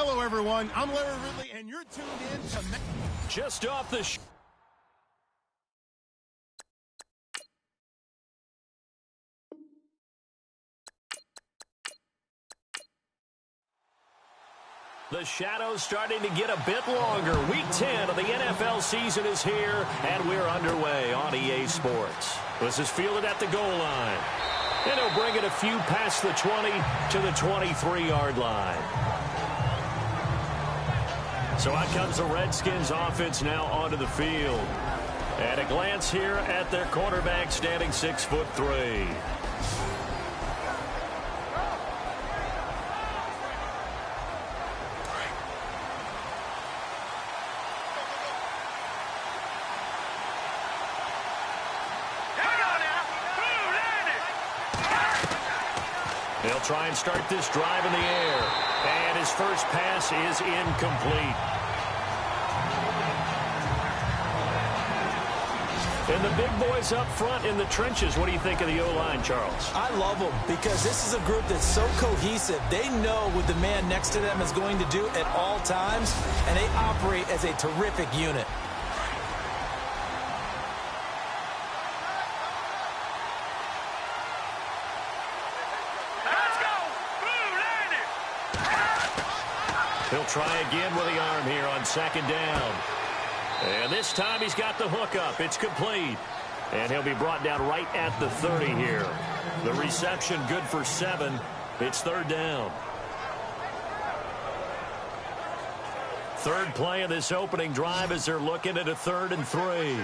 Hello, everyone. I'm Larry Ridley, and you're tuned in to... Just off the... The shadow's starting to get a bit longer. Week 10 of the NFL season is here, and we're underway on EA Sports. This is fielded at the goal line. And he'll bring it a few past the 20 to the 23-yard line. So out comes the Redskins offense now onto the field. At a glance here at their quarterback standing 6'3". They'll try and start this drive in the air. And his first pass is incomplete. And the big boys up front in the trenches. What do you think of the O-line, Charles? I love them because this is a group that's so cohesive. They know what the man next to them is going to do at all times, and they operate as a terrific unit. He'll try again with the arm here on second down. And this time he's got the hook up. It's complete. And he'll be brought down right at the 30 here. The reception good for 7. It's third down. Third play of this opening drive as they're looking at a 3rd and 3.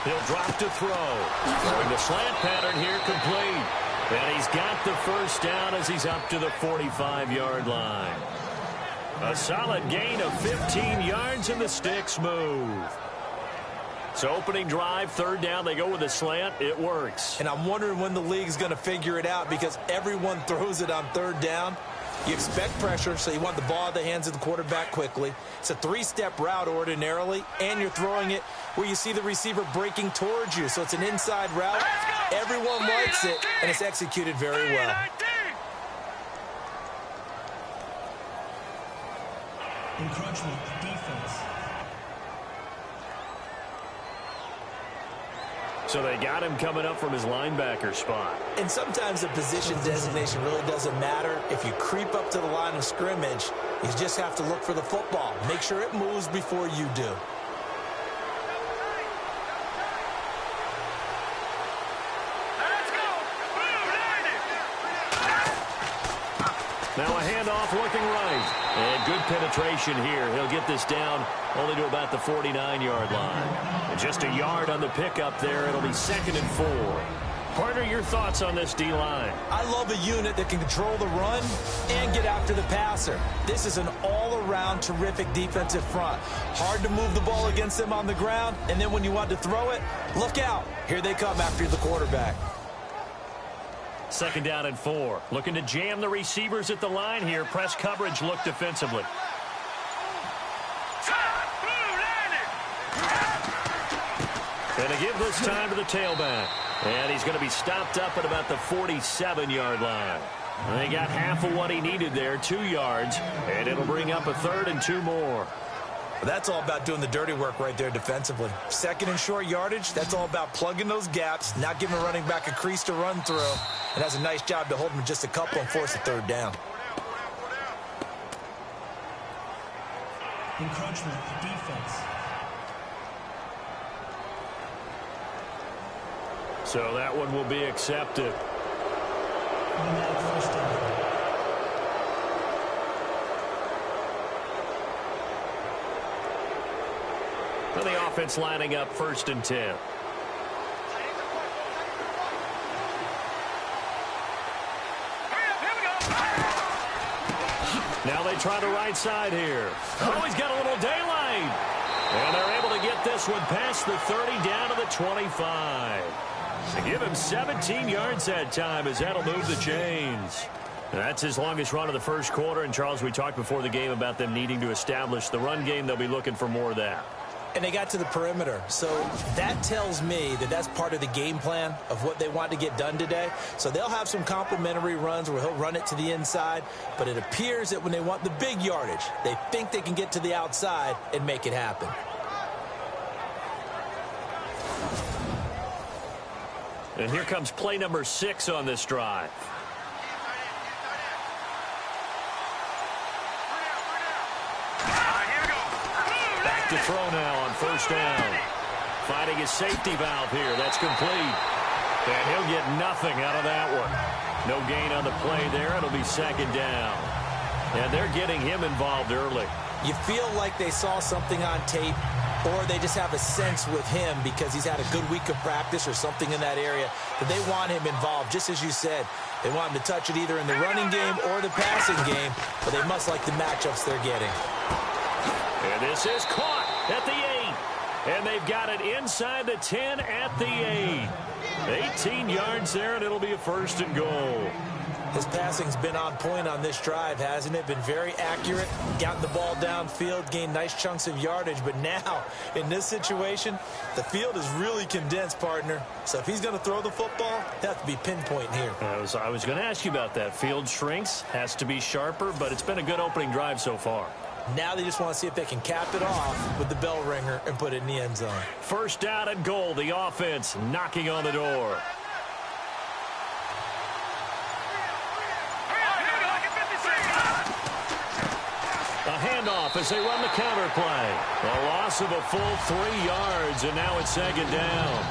He'll drop to throw. Throwing the slant pattern here complete. And he's got the first down as he's up to the 45-yard line. A solid gain of 15 yards and the sticks move. So opening drive, third down, they go with a slant. It works. And I'm wondering when the league's going to figure it out because everyone throws it on third down. You expect pressure, so you want the ball in the hands of the quarterback quickly. It's a 3-step route ordinarily, and you're throwing it where you see the receiver breaking towards you. So it's an inside route. Everyone likes it, and it's executed very well. Encroachment defense. So they got him coming up from his linebacker spot. And sometimes the position designation really doesn't matter. If you creep up to the line of scrimmage, you just have to look for the football. Make sure it moves before you do. Now a handoff looking right. And good penetration here. He'll get this down only to about the 49-yard line. And just a yard on the pickup there. It'll be 2nd and 4. Partner, your thoughts on this D-line? I love a unit that can control the run and get after the passer. This is an all-around terrific defensive front. Hard to move the ball against them on the ground, and then when you want to throw it, look out. Here they come after the quarterback. 2nd down and 4. Looking to jam the receivers at the line here. Press coverage look defensively. And to give this time to the tailback. And he's going to be stopped up at about the 47-yard line. And they got half of what he needed there, 2 yards. And it'll bring up a 3rd and 2 more. That's all about doing the dirty work right there defensively. 2nd and short yardage, that's all about plugging those gaps, not giving a running back a crease to run through. And that's a nice job to hold him just a couple and force a 3rd down. Encroachment defense. So that one will be accepted. First down. And the offense lining up 1st and 10. Now they try the right side here. Oh, he's got a little daylight. And they're able to get this one past the 30 down to the 25. To give him 17 yards that time as that'll move the chains. That's his longest run of the first quarter. And, Charles, we talked before the game about them needing to establish the run game. They'll be looking for more of that. And they got to the perimeter. So that tells me that that's part of the game plan of what they want to get done today. So they'll have some complementary runs where he'll run it to the inside. But it appears that when they want the big yardage, they think they can get to the outside and make it happen. And here comes play number 6 on this drive. Back to throw now on first down. Finding his safety valve here. That's complete. And he'll get nothing out of that one. No gain on the play there. It'll be second down. And they're getting him involved early. You feel like they saw something on tape, or they just have a sense with him because he's had a good week of practice or something in that area that they want him involved. Just as you said, they want him to touch it either in the running game or the passing game, but they must like the matchups they're getting. And this is caught at the 8. And they've got it inside the 10 at the 8. 18 yards there, and it'll be a first and goal. His passing's been on point on this drive, hasn't it? Been very accurate, gotten the ball downfield, gained nice chunks of yardage. But now, in this situation, the field is really condensed, partner. So if he's going to throw the football, he'll have to be pinpoint here. I was going to ask you about that. Field shrinks, has to be sharper, but it's been a good opening drive so far. Now they just want to see if they can cap it off with the bell ringer and put it in the end zone. First down and goal. The offense knocking on the door. A handoff as they run the counter play. A loss of a full 3 yards, and now it's second down.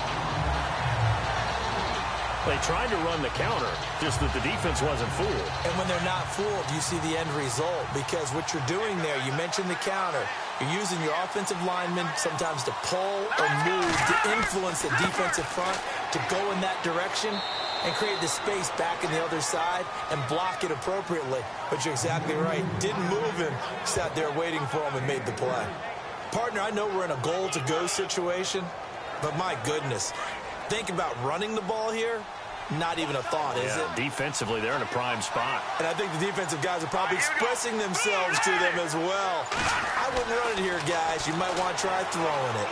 They tried to run the counter, just that the defense wasn't fooled. And when they're not fooled, you see the end result. Because what you're doing there, you mentioned the counter. You're using your offensive linemen sometimes to pull or move to influence the defensive front to go in that direction and create the space back in the other side and block it appropriately. But you're exactly right. Didn't move him, sat there waiting for him and made the play. Partner, I know we're in a goal-to-go situation, but my goodness, think about running the ball here. Not even a thought, is it? Defensively, they're in a prime spot. And I think the defensive guys are probably expressing themselves to them as well. I wouldn't run it here, guys. You might want to try throwing it.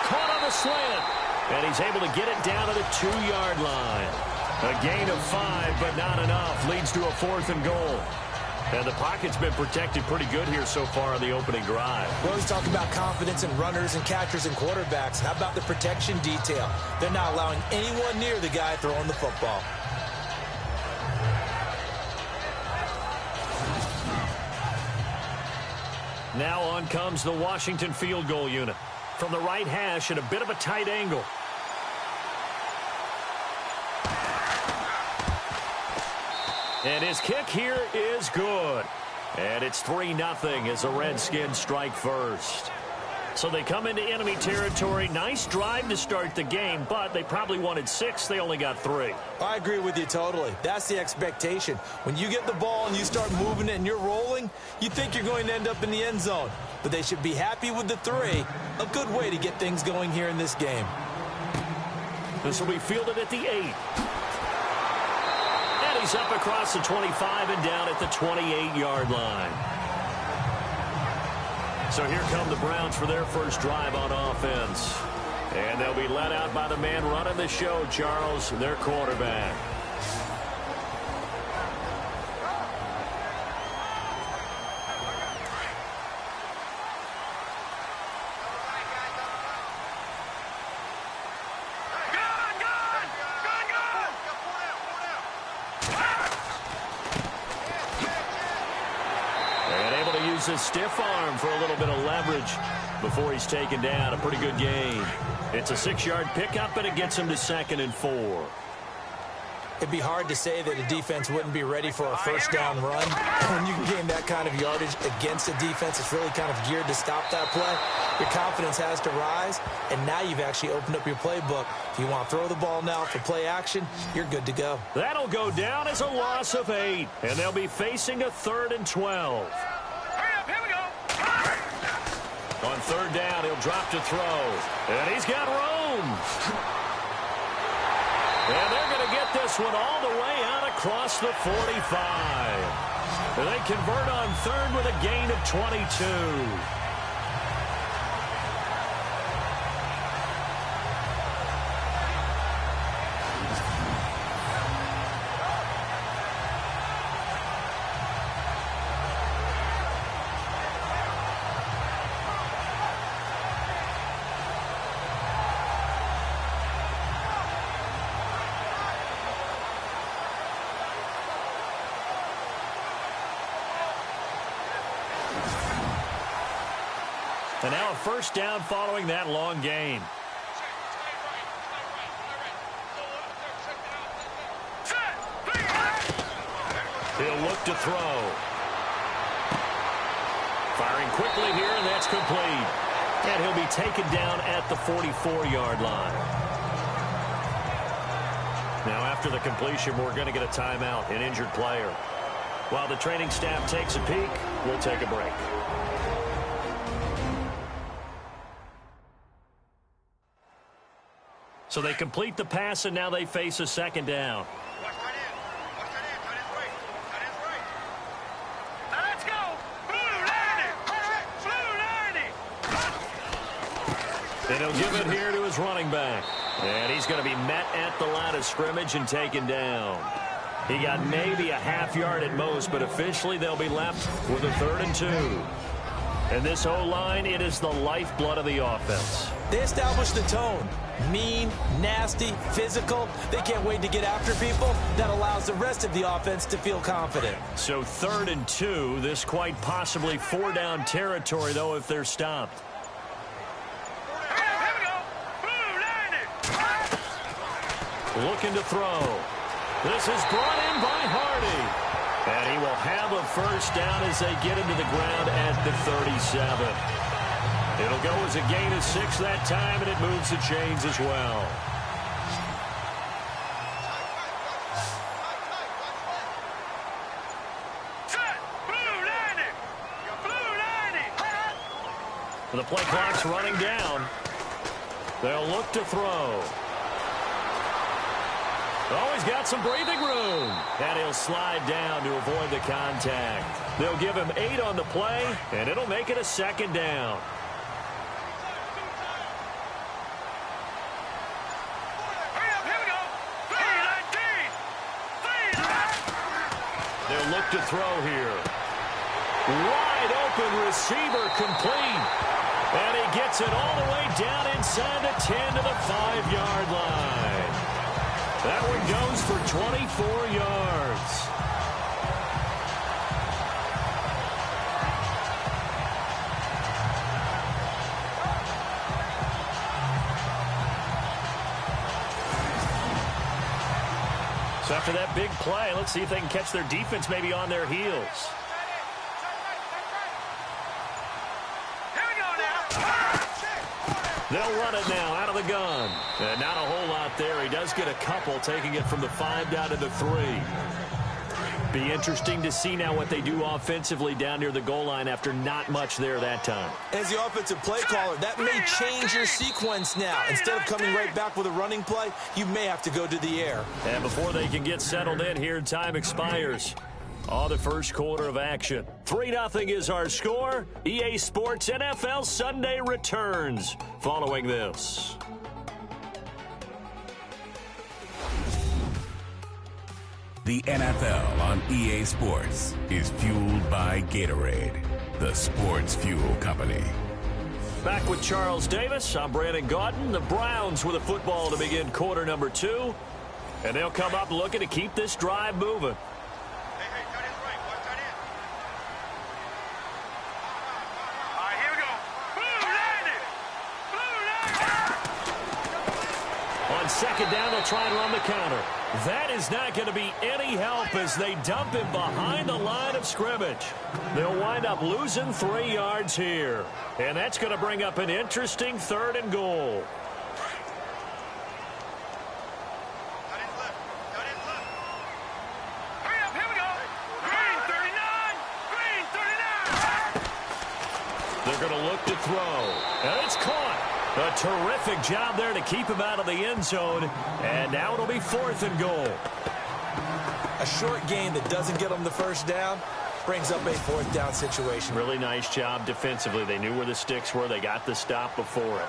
Caught on the slant. And he's able to get it down to the 2-yard line. A gain of 5, but not enough. Leads to a 4th and goal. And the pocket's been protected pretty good here so far on the opening drive. We always talk about confidence in runners and catchers and quarterbacks. How about the protection detail? They're not allowing anyone near the guy throwing the football. Now on comes the Washington field goal unit. From the right hash at a bit of a tight angle. And his kick here is good. And it's 3-0 as the Redskins strike first. So they come into enemy territory. Nice drive to start the game, but they probably wanted 6. They only got 3. I agree with you totally. That's the expectation. When you get the ball and you start moving it and you're rolling, you think you're going to end up in the end zone. But they should be happy with the 3. A good way to get things going here in this game. This will be fielded at the 8. And he's up across the 25 and down at the 28-yard line. So here come the Browns for their first drive on offense. And they'll be let out by the man running the show, Charles, their quarterback. A stiff arm for a little bit of leverage before he's taken down. A pretty good gain. It's a 6-yard pickup, and it gets him to 2nd and 4. It'd be hard to say that a defense wouldn't be ready for a first down run. When you can gain that kind of yardage against a defense that's really kind of geared to stop that play, your confidence has to rise, and now you've actually opened up your playbook. If you want to throw the ball now for play action, you're good to go. That'll go down as a loss of 8, and they'll be facing a 3rd and 12. On 3rd down, he'll drop to throw. And he's got room. And they're going to get this one all the way out across the 45. And they convert on 3rd with a gain of 22. And now a first down following that long gain. He'll look to throw. Firing quickly here, and that's complete. And he'll be taken down at the 44-yard line. Now after the completion, we're going to get a timeout, an injured player. While the training staff takes a peek, we'll take a break. So they complete the pass, and now they face a second down. Let's go! Blue 90! And he'll give it here to his running back. And he's going to be met at the line of scrimmage and taken down. He got maybe a half yard at most, but officially they'll be left with a 3rd and 2. And this O-line, it is the lifeblood of the offense. They established the tone. Mean, nasty, physical. They can't wait to get after people. That allows the rest of the offense to feel confident. So 3rd and 2, this quite possibly 4-down territory, though, if they're stopped. Here we go! Blue 90! Looking to throw. This is brought in by Hardy. And he will have a first down as they get into the ground at the 37. It'll go as a gain of 6 that time, and it moves the chains as well. Set! Blue 90! Blue 90! The play clock's running down. They'll look to throw. Oh, he's got some breathing room. And he'll slide down to avoid the contact. They'll give him 8 on the play, and it'll make it a second down. They'll look to throw here. Wide open receiver complete. And he gets it all the way down inside the 10 to the 5-yard line. That one goes for 24 yards. So after that big play, let's see if they can catch their defense maybe on their heels. They'll run it now out of the gun. And not a whole lot there. He does get a couple, taking it from the 5 down to the 3. Be interesting to see now what they do offensively down near the goal line after not much there that time. As the offensive play caller, that may change your sequence now. Instead of coming right back with a running play, you may have to go to the air. And before they can get settled in here, time expires. On the first quarter of action. 3-0 is our score. EA Sports NFL Sunday returns following this. The NFL on EA Sports is fueled by Gatorade, the sports fuel company. Back with Charles Davis. I'm Brandon Gaudin. The Browns with a football to begin quarter number 2. And they'll come up looking to keep this drive moving. Second down, they'll try and run the counter. That is not going to be any help as they dump him behind the line of scrimmage. They'll wind up losing 3 yards here. And that's going to bring up an interesting 3rd and goal. Here we go. Green 39. Green 39. They're going to look to throw. And it's caught. A terrific job there to keep him out of the end zone. And now it'll be 4th and goal. A short gain that doesn't get them the first down brings up a 4th down situation. Really nice job defensively. They knew where the sticks were. They got the stop before it.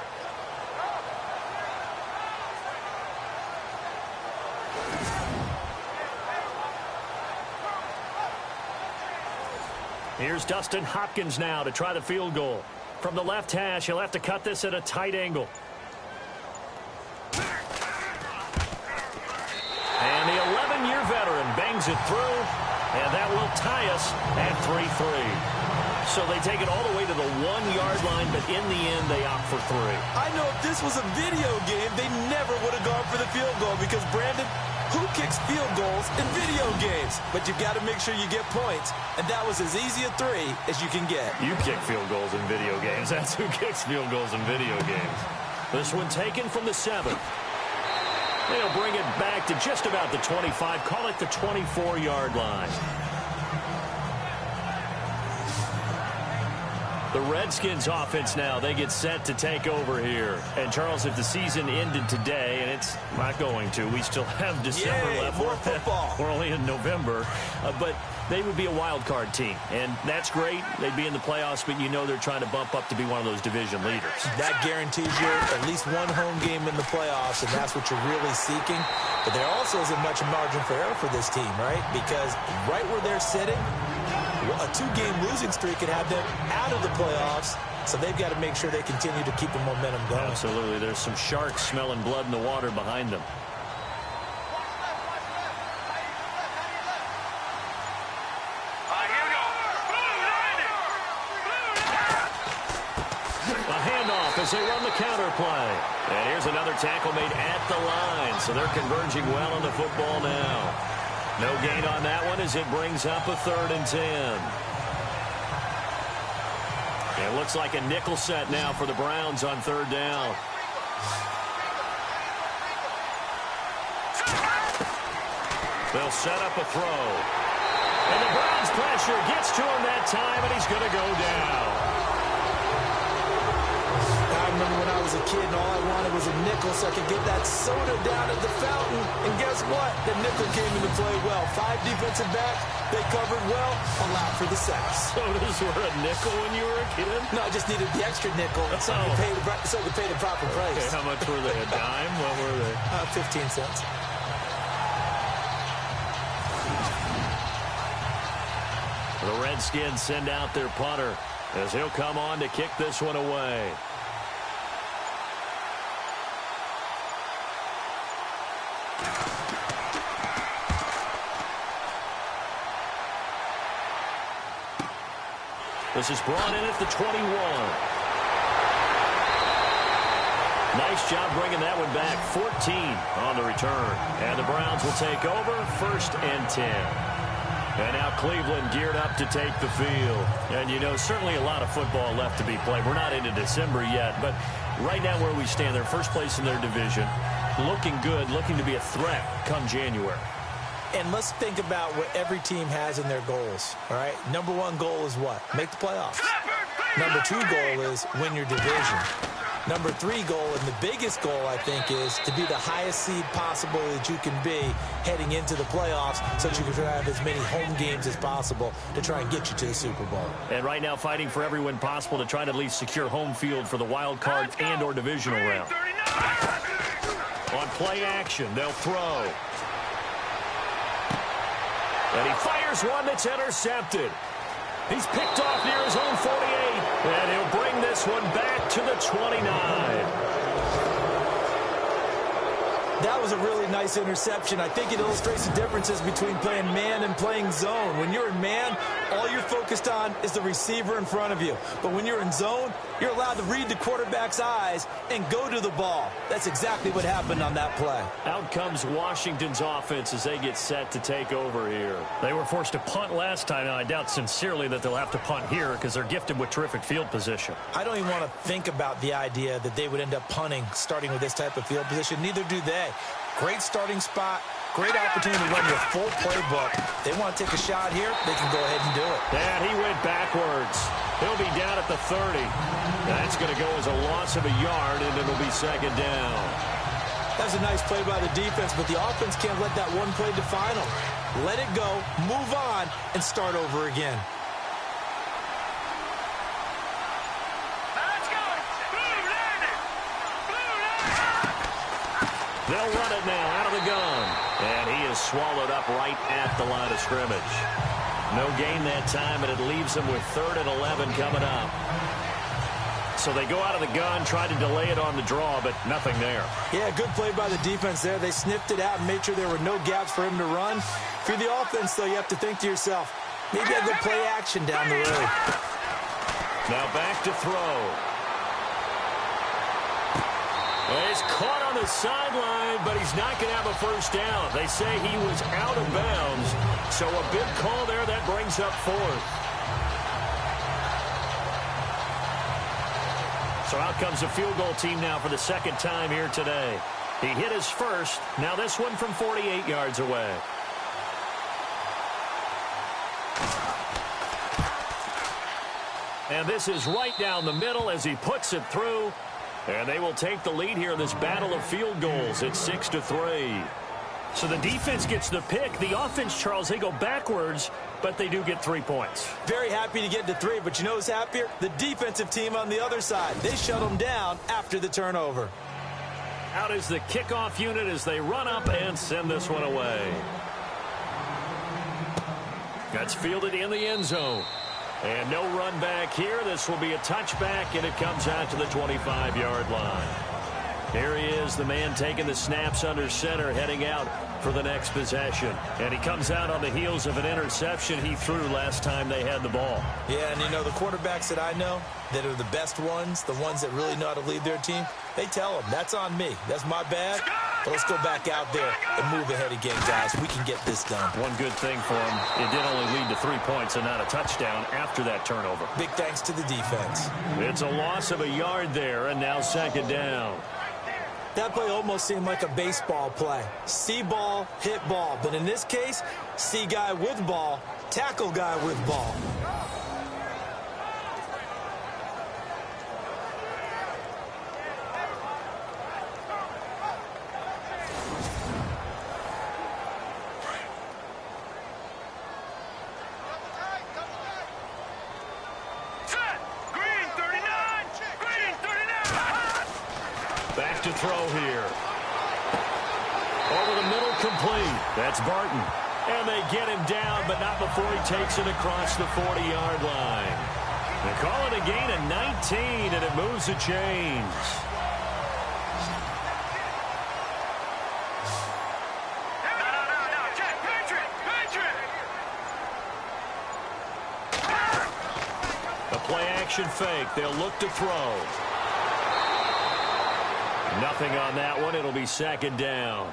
Here's Dustin Hopkins now to try the field goal. From the left hash, he'll have to cut this at a tight angle. And the 11-year veteran bangs it through, and that will tie us at 3-3. So they take it all the way to the 1-yard line but in the end, they opt for 3. I know if this was a video game, they never would have gone for the field goal because, Brandon, who kicks field goals in video games? But you've got to make sure you get points, and that was as easy a 3 as you can get. You kick field goals in video games. That's who kicks field goals in video games. This one taken from the 7. They'll bring it back to just about the 25. Call it the 24-yard line. The Redskins offense now, they get set to take over here. And, Charles, if the season ended today, and it's not going to, we still have December left. More football. We're only in November. But they would be a wild card team. And that's great. They'd be in the playoffs, but you know they're trying to bump up to be one of those division leaders. That guarantees you at least one home game in the playoffs, and that's what you're really seeking. But there also isn't much margin for error for this team, right? Because right where they're sitting, a 2-game losing streak could have them out of the playoffs, so they've got to make sure they continue to keep the momentum going. Absolutely. There's some sharks smelling blood in the water behind them. A handoff as they run the counter play. And here's another tackle made at the line, so they're converging well on the football now. No gain on that one as it brings up a 3rd and 10. It looks like a nickel set now for the Browns on 3rd down. They'll set up a throw. And the Browns pressure gets to him that time, and he's going to go down. I remember when I was a kid and all I wanted was a nickel so I could get that soda down at the fountain. And guess what? The nickel came into play well. 5 defensive backs, they covered well, allowed for the sacks. Sodas were a nickel when you were a kid? No, I just needed the extra nickel so I could pay the proper price. Okay, how much were they? A dime? What were they? 15 cents. The Redskins send out their punter as he'll come on to kick this one away. This is brought in at the 21. Nice job bringing that one back. 14 on the return. And the Browns will take over 1st and 10. And now Cleveland geared up to take the field. And, you know, certainly a lot of football left to be played. We're not into December yet, but right now where we stand, they're first place in their division. Looking good, looking to be a threat come January. And let's think about what every team has in their goals, all right? Number 1 goal is what? Make the playoffs. Number 2 goal is win your division. Number 3 goal, and the biggest goal, I think, is to be the highest seed possible that you can be heading into the playoffs so that you can have as many home games as possible to try and get you to the Super Bowl. And right now fighting for every win possible to try to at least secure home field for the wild card and or divisional round. On play action, they'll throw. And he fires one that's intercepted. He's picked off near his own 48. And he'll bring this one back to the 29. That was a really nice interception. I think it illustrates the differences between playing man and playing zone. When you're in man, all you're focused on is the receiver in front of you. But when you're in zone, you're allowed to read the quarterback's eyes and go to the ball. That's exactly what happened on that play. Out comes Washington's offense as they get set to take over here. They were forced to punt last time, and I doubt sincerely that they'll have to punt here because they're gifted with terrific field position. I don't even want to think about the idea that they would end up punting starting with this type of field position. Neither do they. Great starting spot. Great opportunity to run your full playbook. They want to take a shot here, they can go ahead and do it. And he went backwards. He'll be down at the 30. That's going to go as a loss of a yard, and it'll be 2nd down. That was a nice play by the defense, but the offense can't let that one play define them. Let it go, move on, and start over again. They'll run it now out of the gun. And he is swallowed up right at the line of scrimmage. No gain that time, and it leaves them with 3rd and 11 coming up. So they go out of the gun, try to delay it on the draw, but nothing there. Yeah, good play by the defense there. They sniffed it out and made sure there were no gaps for him to run. If you're the offense, though, you have to think to yourself, maybe I go play action down the road. Now back to throw. He's caught on the sideline, but he's not going to have a first down. They say he was out of bounds, so a big call there that brings up fourth. So out comes the field goal team now for the second time here today. He hit his first. Now this one from 48 yards away. And this is right down the middle as he puts it through. And they will take the lead here in this battle of field goals at 6-3. So the defense gets the pick. The offense, Charles, they go backwards, but they do get 3 points. Very happy to get to 3, but you know who's happier? The defensive team on the other side. They shut them down after the turnover. Out is the kickoff unit as they run up and send this one away. That's fielded in the end zone. And no run back here. This will be a touchback, and it comes out to the 25-yard line. Here he is, the man taking the snaps under center, heading out for the next possession. And he comes out on the heels of an interception he threw last time they had the ball. Yeah, and you know, the quarterbacks that I know that are the best ones, the ones that really know how to lead their team, they tell them, that's on me. That's my bad. But let's go back out there and move ahead again, guys. We can get this done. One good thing for him, it did only lead to 3 points and not a touchdown after that turnover. Big thanks to the defense. It's a loss of a yard there, and now second down. That play almost seemed like a baseball play. See ball, hit ball. But in this case, see guy with ball, tackle guy with ball. To throw here. Over the middle, complete. That's Barton. And they get him down, but not before he takes it across the 40-yard line. They call it a gain of 19, and it moves the chains. A play-action fake. They'll look to throw. Nothing on that one. It'll be second down.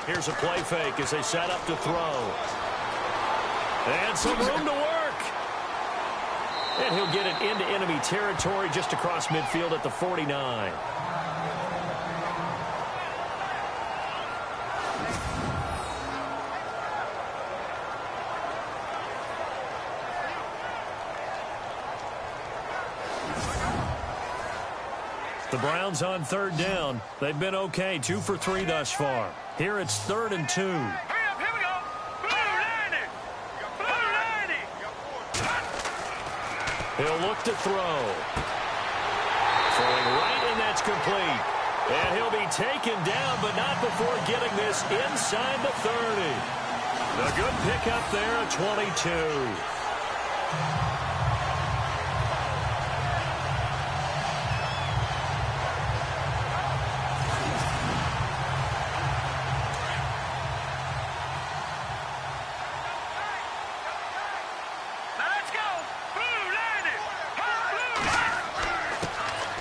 Here's a play fake as they set up to throw. And some room to work. And he'll get it into enemy territory just across midfield at the 49. The Browns on third down. They've been okay, 2 for 3 thus far. Here it's 3rd and 2. He'll look to throw. Throwing right, and that's complete. And he'll be taken down, but not before getting this inside the 30. The good pickup there at 22.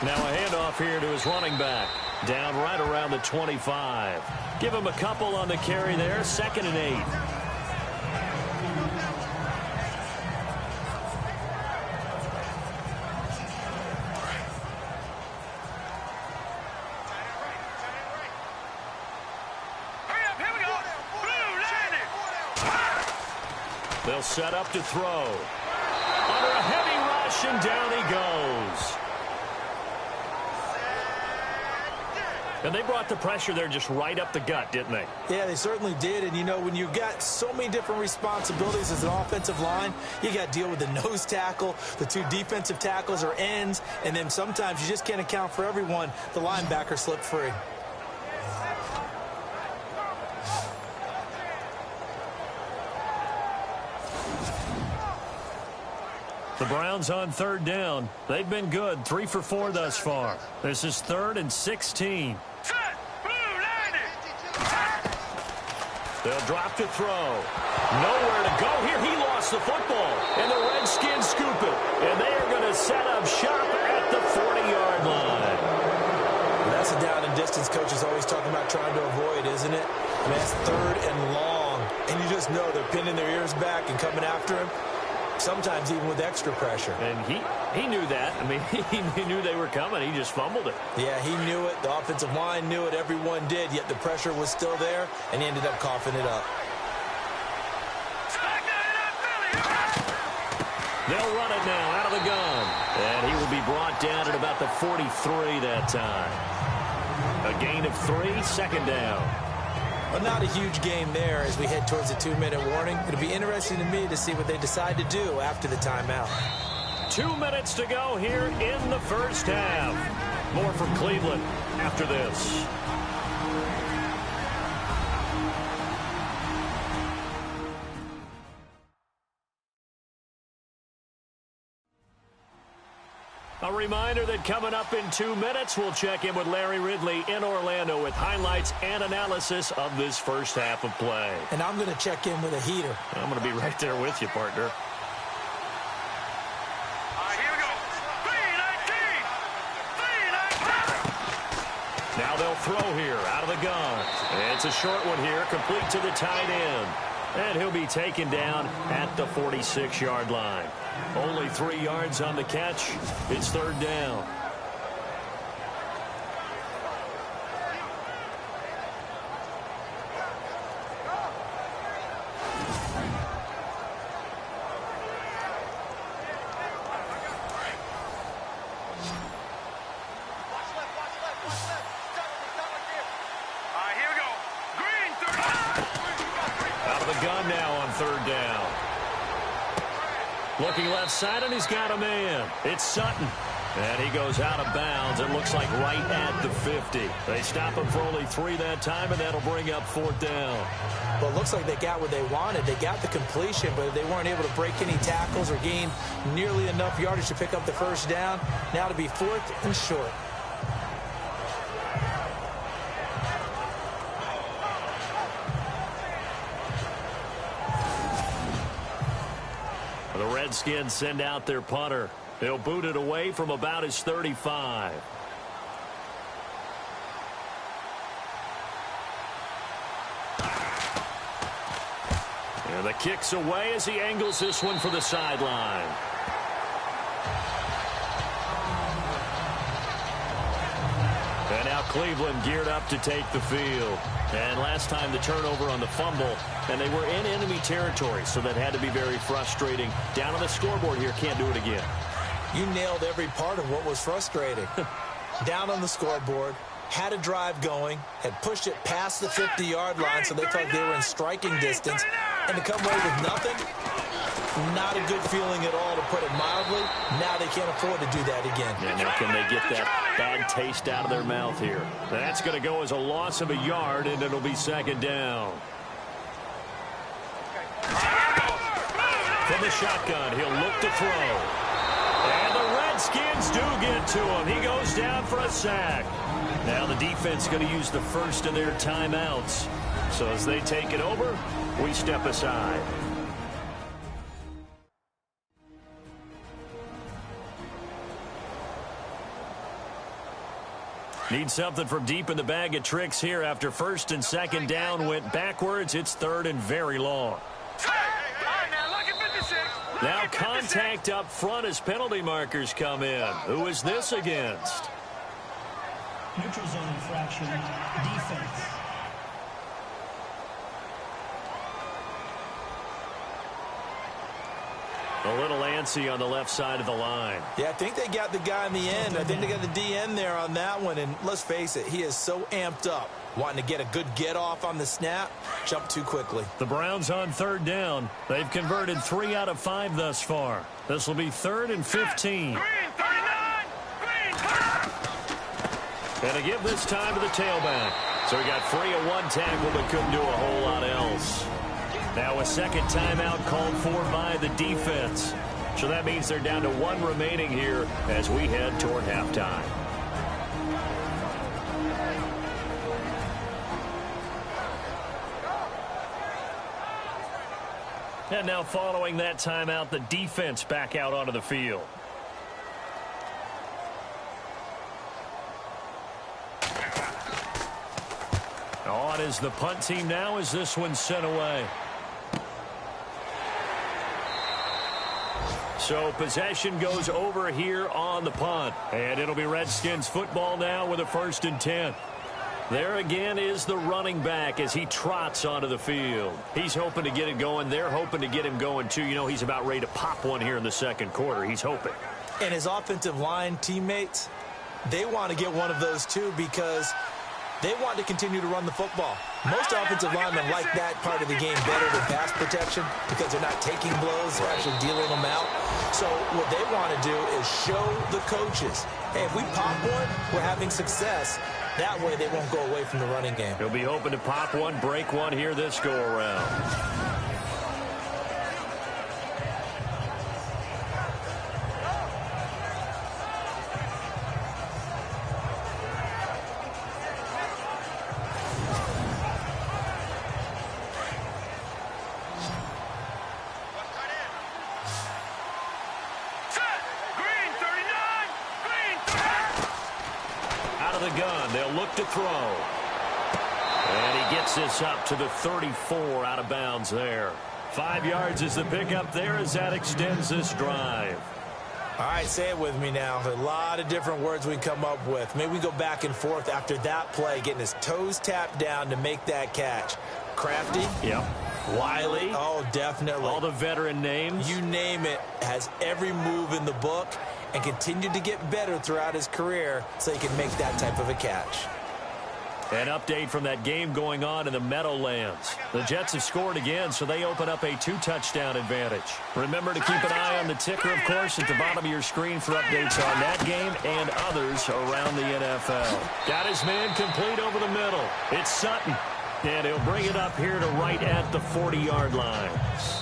Now a handoff here to his running back. Down right around the 25. Give him a couple on the carry there. 2nd and 8. They'll set up to throw. Under a heavy rush, and down he goes. And they brought the pressure there just right up the gut, didn't they? Yeah, they certainly did. And, you know, when you've got so many different responsibilities as an offensive line, you got to deal with the nose tackle, the 2 defensive tackles or ends, and then sometimes you just can't account for everyone. The linebacker slipped free. The Browns on third down. They've been good, 3 for 4 thus far. This is 3rd and 16. Set. Blue 90. They'll drop to throw. Nowhere to go here. He lost the football. And the Redskins scoop it. And they are going to set up shop at the 40-yard line. That's a down and distance coach is always talking about trying to avoid, isn't it? I mean, that's 3rd and long. And you just know they're pinning their ears back and coming after him. Sometimes even with extra pressure. And he knew that. I mean, he knew they were coming. He just fumbled it. Yeah, he knew it. The offensive line knew it. Everyone did. Yet the pressure was still there, and he ended up coughing it up. They'll run it now out of the gun. And he will be brought down at about the 43 that time. A gain of 3, 2nd down. Well, not a huge game there as we head towards the 2-minute warning. It'll be interesting to me to see what they decide to do after the timeout. 2 minutes to go here in the first half. More from Cleveland after this. A reminder that coming up in 2 minutes, we'll check in with Larry Ridley in Orlando with highlights and analysis of this first half of play. And I'm going to check in with a heater. I'm going to be right there with you, partner. Here we go. 3-19. Now they'll throw here out of the gun. It's a short one here, complete to the tight end. And he'll be taken down at the 46-yard line. Only 3 yards on the catch. It's 3rd down. Here we go. Green 30. Out of the gun now on 3rd down. Looking left side, and he's got a man. It's Sutton. And he goes out of bounds. It looks like right at the 50. They stop him for only 3 that time, and that'll bring up 4th down. Well, it looks like they got what they wanted. They got the completion, but they weren't able to break any tackles or gain nearly enough yardage to pick up the first down. Now to be 4th and short. The Redskins send out their punter. They'll boot it away from about his 35. And the kick's away as he angles this one for the sideline. And now Cleveland geared up to take the field. And last time the turnover on the fumble, and they were in enemy territory, so that had to be very frustrating. Down on the scoreboard here, can't do it again. You nailed every part of what was frustrating. Down on the scoreboard, had a drive going, had pushed it past the 50-yard line, so they felt they were in striking distance, and to come away with nothing, not a good feeling at all, to put it mildly. Now they can't afford to do that again. And now can they get that bad taste out of their mouth here? That's going to go as a loss of a yard, and it'll be 2nd down. From the shotgun, he'll look to throw. And the Redskins do get to him. He goes down for a sack. Now the defense going to use the first of their timeouts. So as they take it over, we step aside. Need something from deep in the bag of tricks here after 1st and 2nd down went backwards. It's 3rd and very long. Now contact up front as penalty markers come in. Who is this against? Neutral zone infraction, defense. A little antsy on the left side of the line. Yeah, I think they got the guy in the end. I think they got the DN there on that one. And let's face it, he is so amped up, wanting to get a good get off on the snap, jump too quickly. The Browns on 3rd down. They've converted 3 out of 5 thus far. This will be 3rd and 15. Green 39. Green 30. And to give this time to the tailback. So he got free of 1 tackle but couldn't do a whole lot else. Now a 2nd timeout called for by the defense. So that means they're down to 1 remaining here as we head toward halftime. And now following that timeout, the defense back out onto the field. On is the punt team now as this one's sent away. So possession goes over here on the punt. And it'll be Redskins football now with a 1st and 10. There again is the running back as he trots onto the field. He's hoping to get it going. They're hoping to get him going, too. You know, he's about ready to pop one here in the 2nd quarter. He's hoping. And his offensive line teammates, they want to get one of those, too, because they want to continue to run the football. Most offensive linemen like that part of the game better than pass protection because they're not taking blows, they're actually dealing them out. So what they want to do is show the coaches, hey, if we pop one, we're having success. That way they won't go away from the running game. He'll be hoping to pop one, break one here this go-around. To throw. And he gets this up to the 34 out of bounds there. 5 yards is the pickup there as that extends this drive. All right, say it with me now. A lot of different words we come up with. Maybe we go back and forth after that play, getting his toes tapped down to make that catch. Crafty. Yep. Wiley. Oh, definitely. All the veteran names. You name it. Has every move in the book and continued to get better throughout his career so he can make that type of a catch. An update from that game going on in the Meadowlands. The Jets have scored again, so they open up a 2-touchdown advantage. Remember to keep an eye on the ticker, of course, at the bottom of your screen for updates on that game and others around the NFL. Got his man complete over the middle. It's Sutton. And he'll bring it up here to right at the 40-yard line.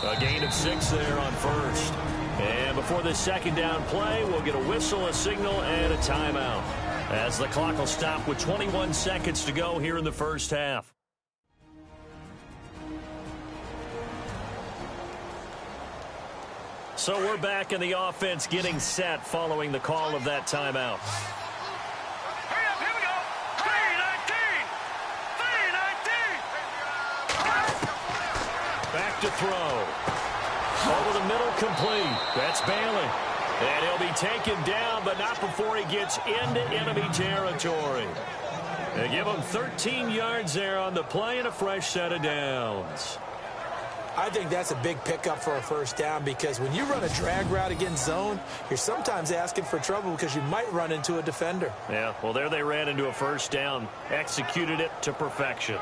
A gain of 6 there on first. And before this 2nd down play, we'll get a whistle, a signal, and a timeout, as the clock will stop with 21 seconds to go here in the 1st half. So we're back in the offense getting set following the call of that timeout. Hurry up, here we go. 3-19. Back to throw. Over the middle, complete. That's Bailey. And he'll be taken down, but not before he gets into enemy territory. They give him 13 yards there on the play and a fresh set of downs. I think that's a big pickup for a 1st down because when you run a drag route against zone, you're sometimes asking for trouble because you might run into a defender. Yeah, well, there they ran into a 1st down, executed it to perfection.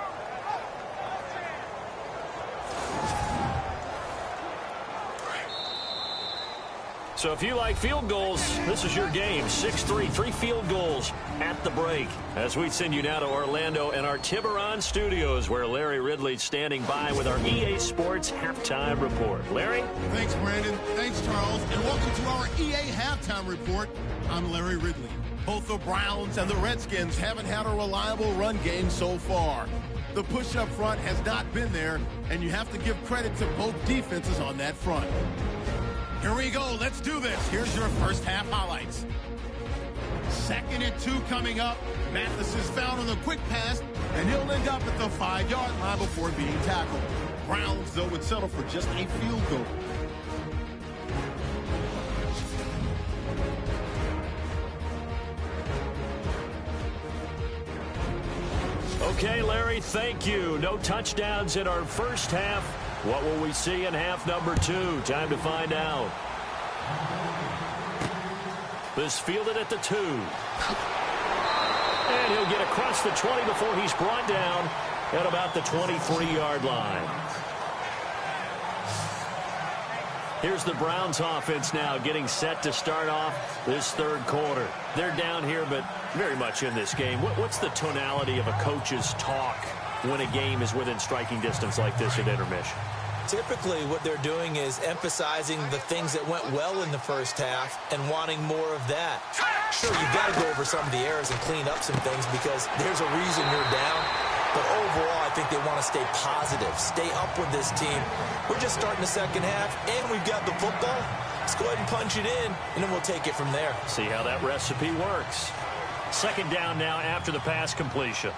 So if you like field goals, this is your game. 6-3, 3 field goals at the break. As we send you now to Orlando and our Tiburon studios, where Larry Ridley's standing by with our EA Sports Halftime Report. Larry? Thanks, Brandon. Thanks, Charles. And welcome to our EA Halftime Report. I'm Larry Ridley. Both the Browns and the Redskins haven't had a reliable run game so far. The push up front has not been there, and you have to give credit to both defenses on that front. Here we go. Let's do this. Here's your 1st half highlights. 2nd and 2 coming up. Mathis is found on the quick pass, and he'll end up at the 5-yard line before being tackled. Browns, though, would settle for just a field goal. Okay, Larry, thank you. No touchdowns in our 1st half. What will we see in half number 2? Time to find out. This fielded at the 2. And he'll get across the 20 before he's brought down at about the 23-yard line. Here's the Browns offense now getting set to start off this 3rd quarter. They're down here, but very much in this game. What's the tonality of a coach's talk when a game is within striking distance like this at intermission? Typically, what they're doing is emphasizing the things that went well in the first half and wanting more of that. Sure, you've got to go over some of the errors and clean up some things because there's a reason you're down. But overall, I think they want to stay positive, stay up with this team. We're just starting the second half, and we've got the football. Let's go ahead and punch it in, and then we'll take it from there. See how that recipe works. Second down now after the pass completion.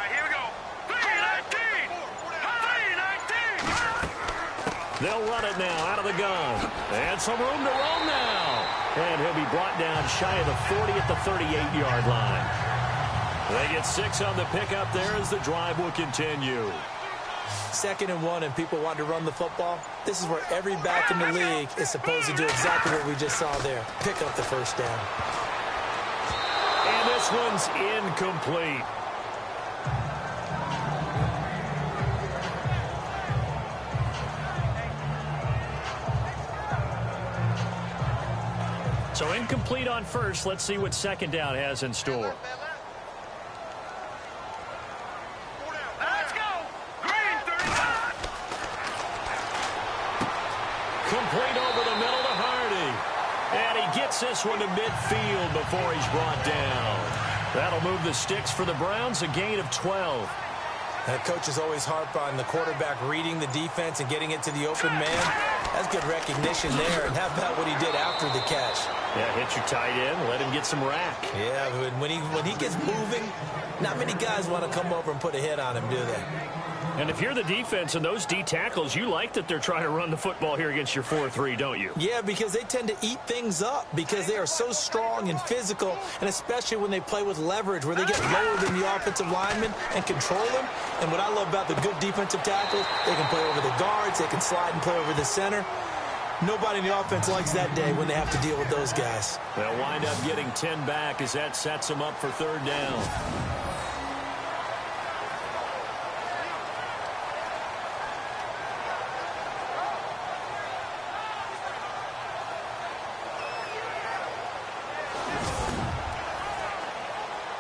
Here we go. 3-19. 3-19. They'll run it now out of the gun. And some room to roam now. And he'll be brought down shy of the 40 at the 38-yard line. They get 6 on the pickup there as the drive will continue. 2nd and 1, and people want to run the football. This is where every back in the league is supposed to do exactly what we just saw there. Pick up the first down. And this one's incomplete. So incomplete on first. Let's see what second down has in store. Let's go. Green 35. Complete over the middle to Hardy. And he gets this one to midfield before he's brought down. That'll move the sticks for the Browns, a gain of 12. And coaches always harp on the quarterback reading the defense and getting it to the open man. That's good recognition there. And how about what he did after the catch? Yeah, hit your tight end, let him get some rack. Yeah, when he gets moving, not many guys want to come over and put a hit on him, do they? And if you're the defense and those D tackles, you like that they're trying to run the football here against your 4-3, don't you? Yeah, because they tend to eat things up because they are so strong and physical, and especially when they play with leverage where they get lower than the offensive linemen and control them. And what I love about the good defensive tackles, they can play over the guards, they can slide and play over the center. Nobody in the offense likes that day when they have to deal with those guys. They'll wind up getting 10 back as that sets them up for 3rd down.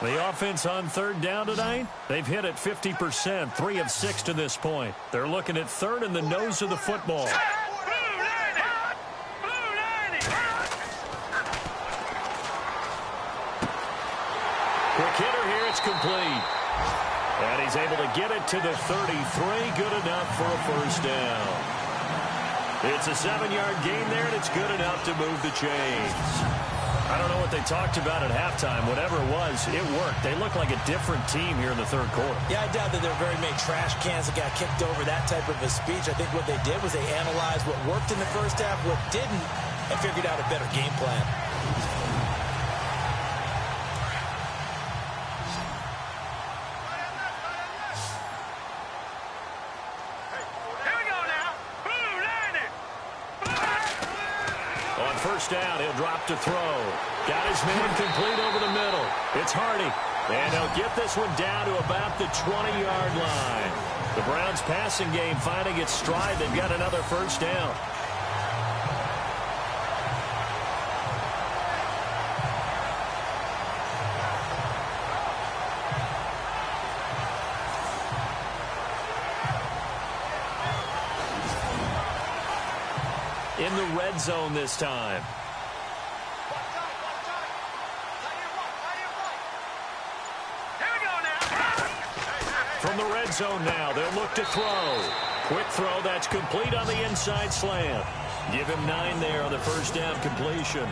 The offense on 3rd down tonight, they've hit it 50%, 3 of 6 to this point. They're looking at 3rd in the nose of the football. Quick hitter here, it's complete. And he's able to get it to the 33, good enough for a 1st down. It's a 7-yard gain there, and it's good enough to move the chains. I don't know what they talked about at halftime. Whatever it was, it worked. They look like a different team here in the 3rd quarter. Yeah, I doubt that there are very many trash cans that got kicked over, that type of a speech. I think what they did was they analyzed what worked in the first half, what didn't, and figured out a better game plan. On 1st down, he'll drop to throw. Got his man complete over the middle. It's Hardy. And they'll get this one down to about the 20-yard line. The Browns' passing game finding its stride. They've got another 1st down. In the red zone this time. From the red zone now, they'll look to throw. Quick throw, that's complete on the inside slant. Give him 9 there on the 1st down completion.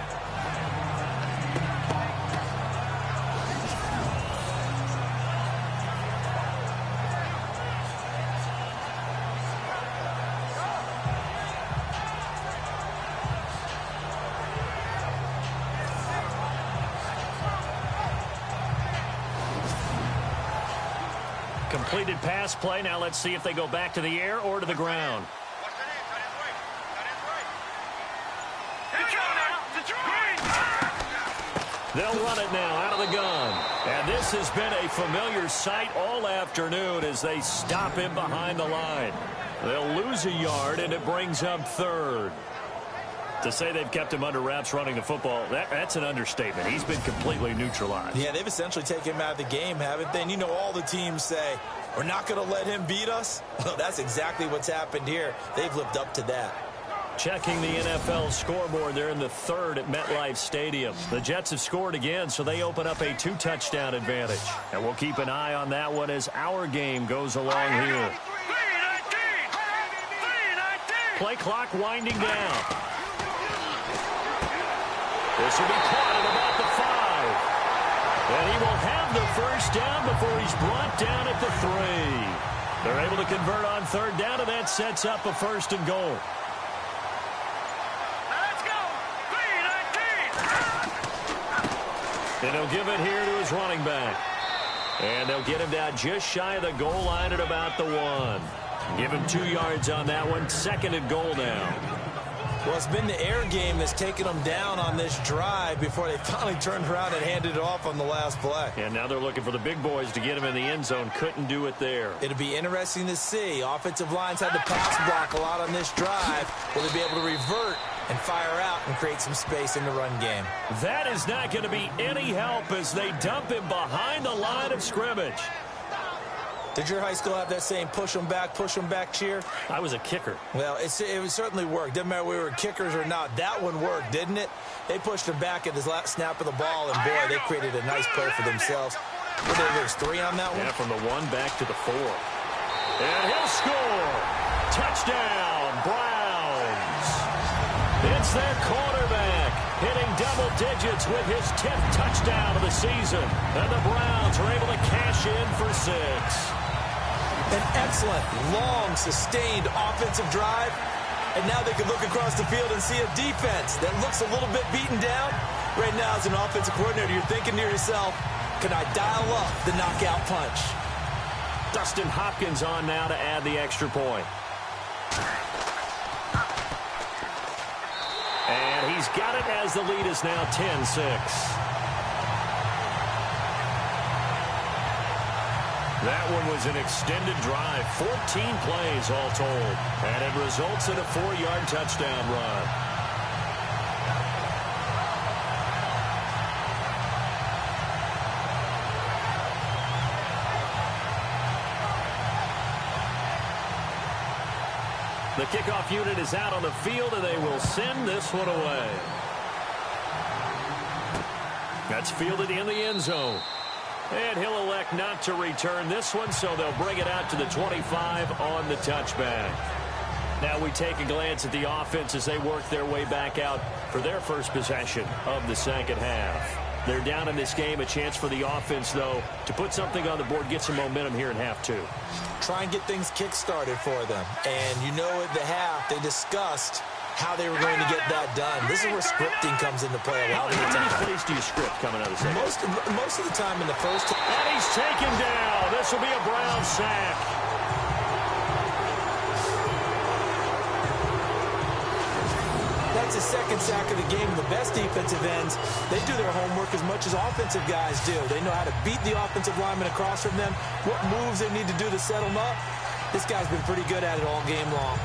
Completed pass play. Now let's see if they go back to the air or to the ground. They'll run it now out of the gun. And this has been a familiar sight all afternoon as they stop him behind the line. They'll lose a yard, and it brings up 3rd. To say they've kept him under wraps running the football, that's an understatement. He's been completely neutralized. Yeah, they've essentially taken him out of the game, haven't they? And you know, all the teams say, we're not going to let him beat us. Well, that's exactly what's happened here. They've lived up to that. Checking the NFL scoreboard, they're in the third at MetLife Stadium. The Jets have scored again, so they open up a 2-touchdown advantage. And we'll keep an eye on that one as our game goes along here. Play clock winding down. This will be caught at about the 5. And he will have the first down before he's brought down at the 3. They're able to convert on third down, and that sets up a 1st and goal. And he'll give it here to his running back. And they'll get him down just shy of the goal line at about the 1. Give him 2 yards on that one. 2nd and goal now. Well, it's been the air game that's taken them down on this drive before they finally turned around and handed it off on the last play. And now they're looking for the big boys to get him in the end zone. Couldn't do it there. It'll be interesting to see. Offensive lines had to pass block a lot on this drive. Will they be able to revert and fire out and create some space in the run game? That is not going to be any help as they dump him behind the line of scrimmage. Did your high school have that same push them back cheer? I was a kicker. Well, it certainly worked. Didn't matter whether we were kickers or not. That one worked, didn't it? They pushed him back at his last snap of the ball, and boy, they created a nice play for themselves. What did they lose, 3 on that one? Yeah, from the 1 back to the 4. And he'll score. Touchdown, Browns. It's their quarterback hitting double digits with his 10th touchdown of the season. And the Browns are able to cash in for 6. An excellent, long, sustained offensive drive. And now they can look across the field and see a defense that looks a little bit beaten down. Right now, as an offensive coordinator, you're thinking to yourself, can I dial up the knockout punch? Dustin Hopkins on now to add the extra point. And he's got it as the lead is now 10-6. That one was an extended drive, 14 plays all told, and it results in a 4-yard touchdown run. The kickoff unit is out on the field, and they will send this one away. That's fielded in the end zone. And he'll elect not to return this one, so they'll bring it out to the 25 on the touchback. Now we take a glance at the offense as they work their way back out for their first possession of the second half. They're down in this game. A chance for the offense, though, to put something on the board, get some momentum here in half 2. Try and get things kick-started for them. And you know at the half, they discussed how they were going to get that done. This is where scripting comes into play a lot of the time. How many plays do you script coming out of the second? Most of the time in the first. And he's taken down. This will be a Brown sack. That's the second sack of the game. The best defensive ends, they do their homework as much as offensive guys do. They know how to beat the offensive lineman across from them, what moves they need to do to set them up. This guy's been pretty good at it all game long.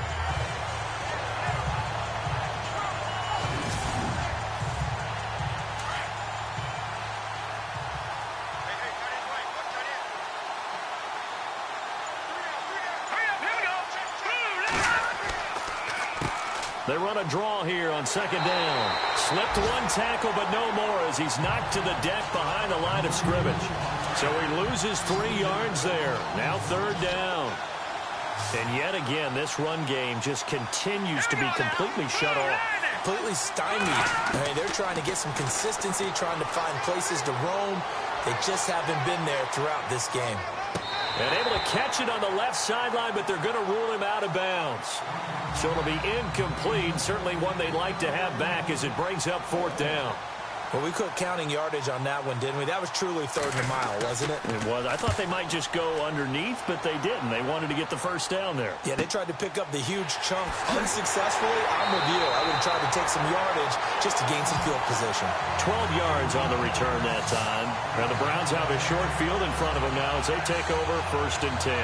They run a draw here on second down. Slipped one tackle, but no more as he's knocked to the deck behind the line of scrimmage. So he loses 3 yards there. Now third down. And yet again, this run game just continues to be completely shut off. Completely stymied. I mean, they're trying to get some consistency, trying to find places to roam. They just haven't been there throughout this game. And able to catch it on the left sideline, but they're going to rule him out of bounds. So it'll be incomplete. Certainly one they'd like to have back as it brings up fourth down. Well, we quit counting yardage on that one, didn't we? That was truly third and a mile, wasn't it? It was. I thought they might just go underneath, but they didn't. They wanted to get the first down there. Yeah, they tried to pick up the huge chunk unsuccessfully. I'm with you. I would have tried to take some yardage just to gain some field position. 12 yards on the return that time. And the Browns have a short field in front of them now as they take over 1st and 10.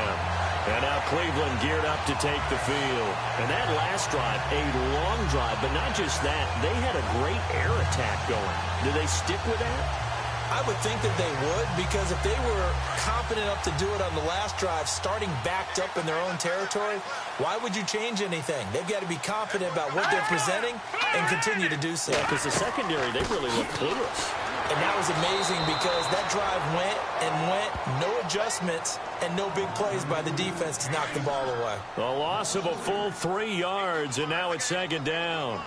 And now Cleveland geared up to take the field. And that last drive, a long drive, but not just that. They had a great air attack going. Do they stick with that? I would think that they would, because if they were confident enough to do it on the last drive, starting backed up in their own territory, why would you change anything? They've got to be confident about what they're presenting and continue to do so. Yeah, because the secondary, they really look clueless. And that was amazing because that drive went and went, no adjustments, and no big plays by the defense to knock the ball away. A loss of a full 3 yards, and now it's second down.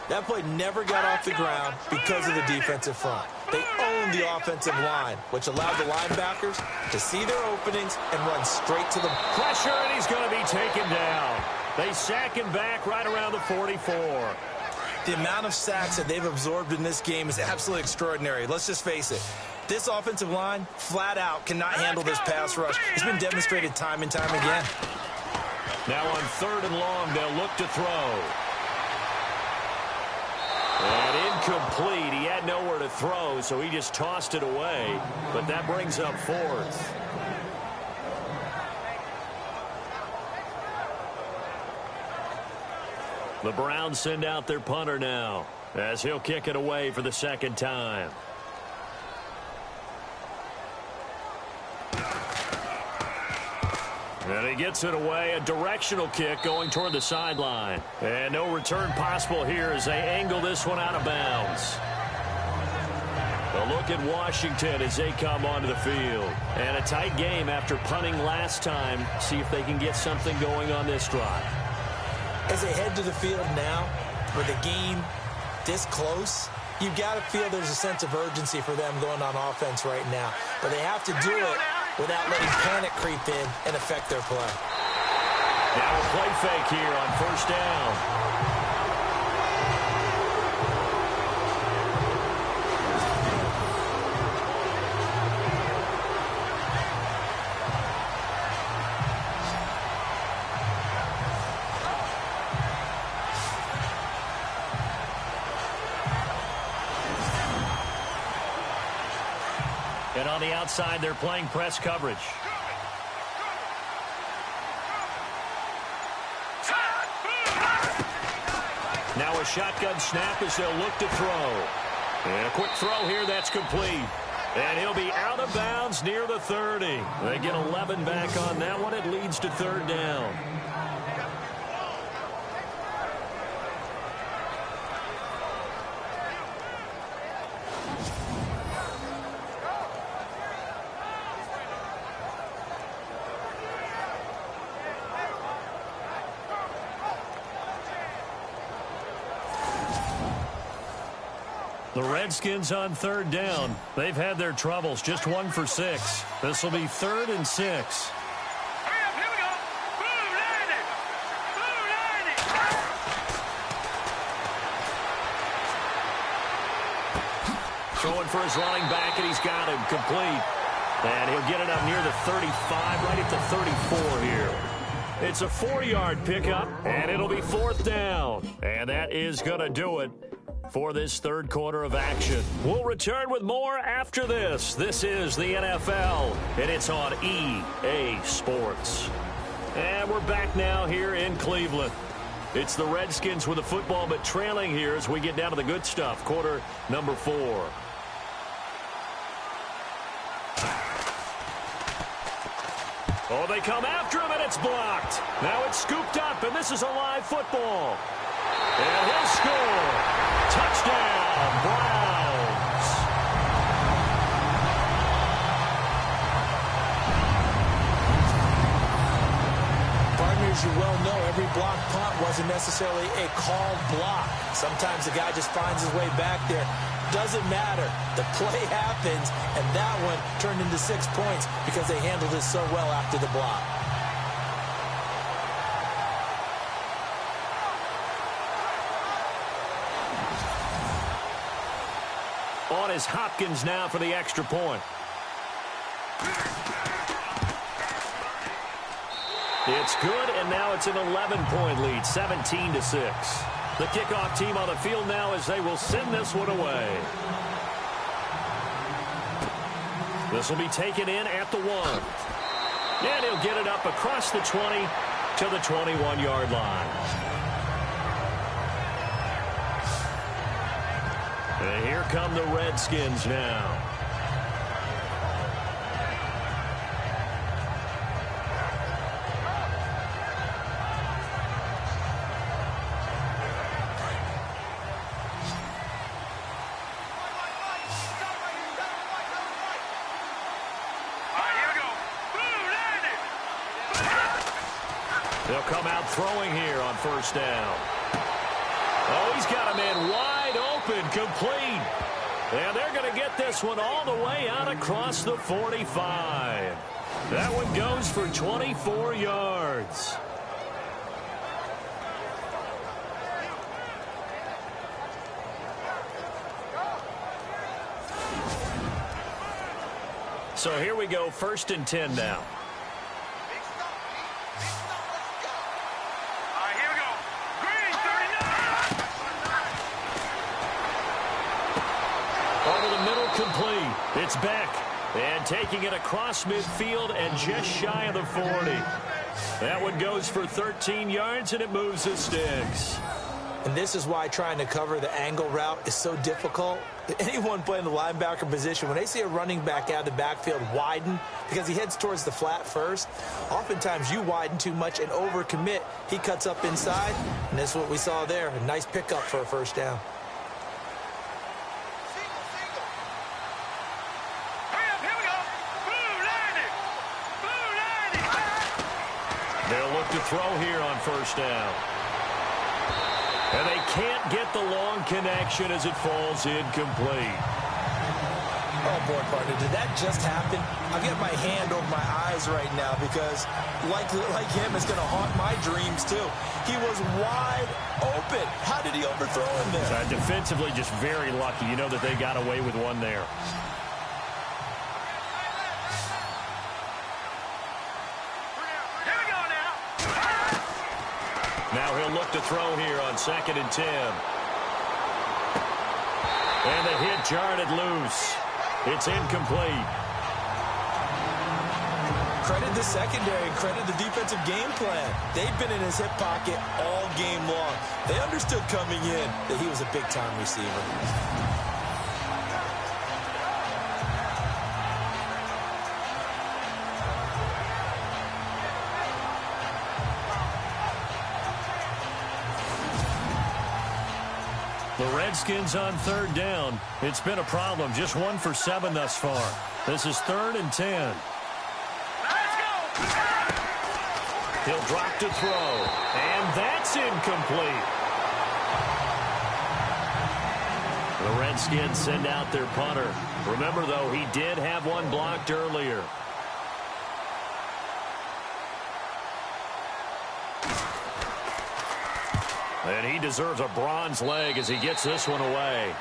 That play never got off the ground because of the defensive front. They owned the offensive line, which allowed the linebackers to see their openings and run straight to the pressure, and he's going to be taken down. They sack him back right around the 44. The amount of sacks that they've absorbed in this game is absolutely extraordinary. Let's just face it. This offensive line, flat out, cannot handle this pass rush. It's been demonstrated time and time again. Now on 3rd and long, they'll look to throw. And incomplete. He had nowhere to throw, so he just tossed it away. But that brings up 4th. The Browns send out their punter now, as he'll kick it away for the second time. And he gets it away, a directional kick going toward the sideline. And no return possible here as they angle this one out of bounds. A look at Washington as they come onto the field. And a tight game after punting last time. See if they can get something going on this drive. As they head to the field now, with the game this close, you've got to feel there's a sense of urgency for them going on offense right now. But they have to do it without letting panic creep in and affect their play. Now a play fake here on 1st down. And on the outside, they're playing press coverage. Now a shotgun snap as they'll look to throw. And a quick throw here, that's complete. And he'll be out of bounds near the 30. They get 11 back on that one. It leads to 3rd down. The Redskins on 3rd down. They've had their troubles, just 1 for 6. This will be 3rd and 6. Hurry up, here we go. Boom, landed. Boom, landed. Throwing for his running back, and he's got him complete. And he'll get it up near the 35, right at the 34 here. It's a 4-yard pickup, and it'll be 4th down. And that is going to do it for this 3rd quarter of action. We'll return with more after this. This is the NFL, and it's on EA Sports. And we're back now here in Cleveland. It's the Redskins with the football, but trailing here as we get down to the good stuff. Quarter number 4. Oh, they come after him, and it's blocked. Now it's scooped up, and this is a live football. And he'll score. Touchdown, Browns. Partners, you well know every block punt wasn't necessarily a called block. Sometimes the guy just finds his way back there. Doesn't matter. The play happens, and that one turned into 6 points because they handled it so well after the block. On is Hopkins now for the extra point. It's good, and now it's an 11-point lead, 17-6. The kickoff team on the field now as they will send this one away. This will be taken in at the 1. And he'll get it up across the 20 to the 21-yard line. And here come the Redskins now. They'll come out throwing here on first down. Oh, he's got a man wide open, complete. And they're going to get this one all the way out across the 45. That one goes for 24 yards. So here we go, 1st and 10 now. Complete. It's Beck. And taking it across midfield and just shy of the 40. That one goes for 13 yards, and it moves the sticks. And this is why trying to cover the angle route is so difficult. Anyone playing the linebacker position, when they see a running back out of the backfield widen because he heads towards the flat first, oftentimes you widen too much and overcommit. He cuts up inside, and that's what we saw there. A nice pickup for a first down. They'll look to throw here on first down. And they can't get the long connection as it falls incomplete. Oh, boy, partner, did that just happen? I've got my hand over my eyes right now because, like him, it's going to haunt my dreams, too. He was wide open. How did he overthrow him there? Defensively, just very lucky. You know that they got away with one there. Now he'll look to throw here on 2nd and 10. And the hit jarred it loose. It's incomplete. Credit the secondary, credit the defensive game plan. They've been in his hip pocket all game long. They understood coming in that he was a big-time receiver. The Redskins on 3rd down. It's been a problem. Just 1 for 7 thus far. This is 3rd and 10. He'll drop to throw. And that's incomplete. The Redskins send out their punter. Remember, though, he did have one blocked earlier. And he deserves a bronze leg as he gets this one away.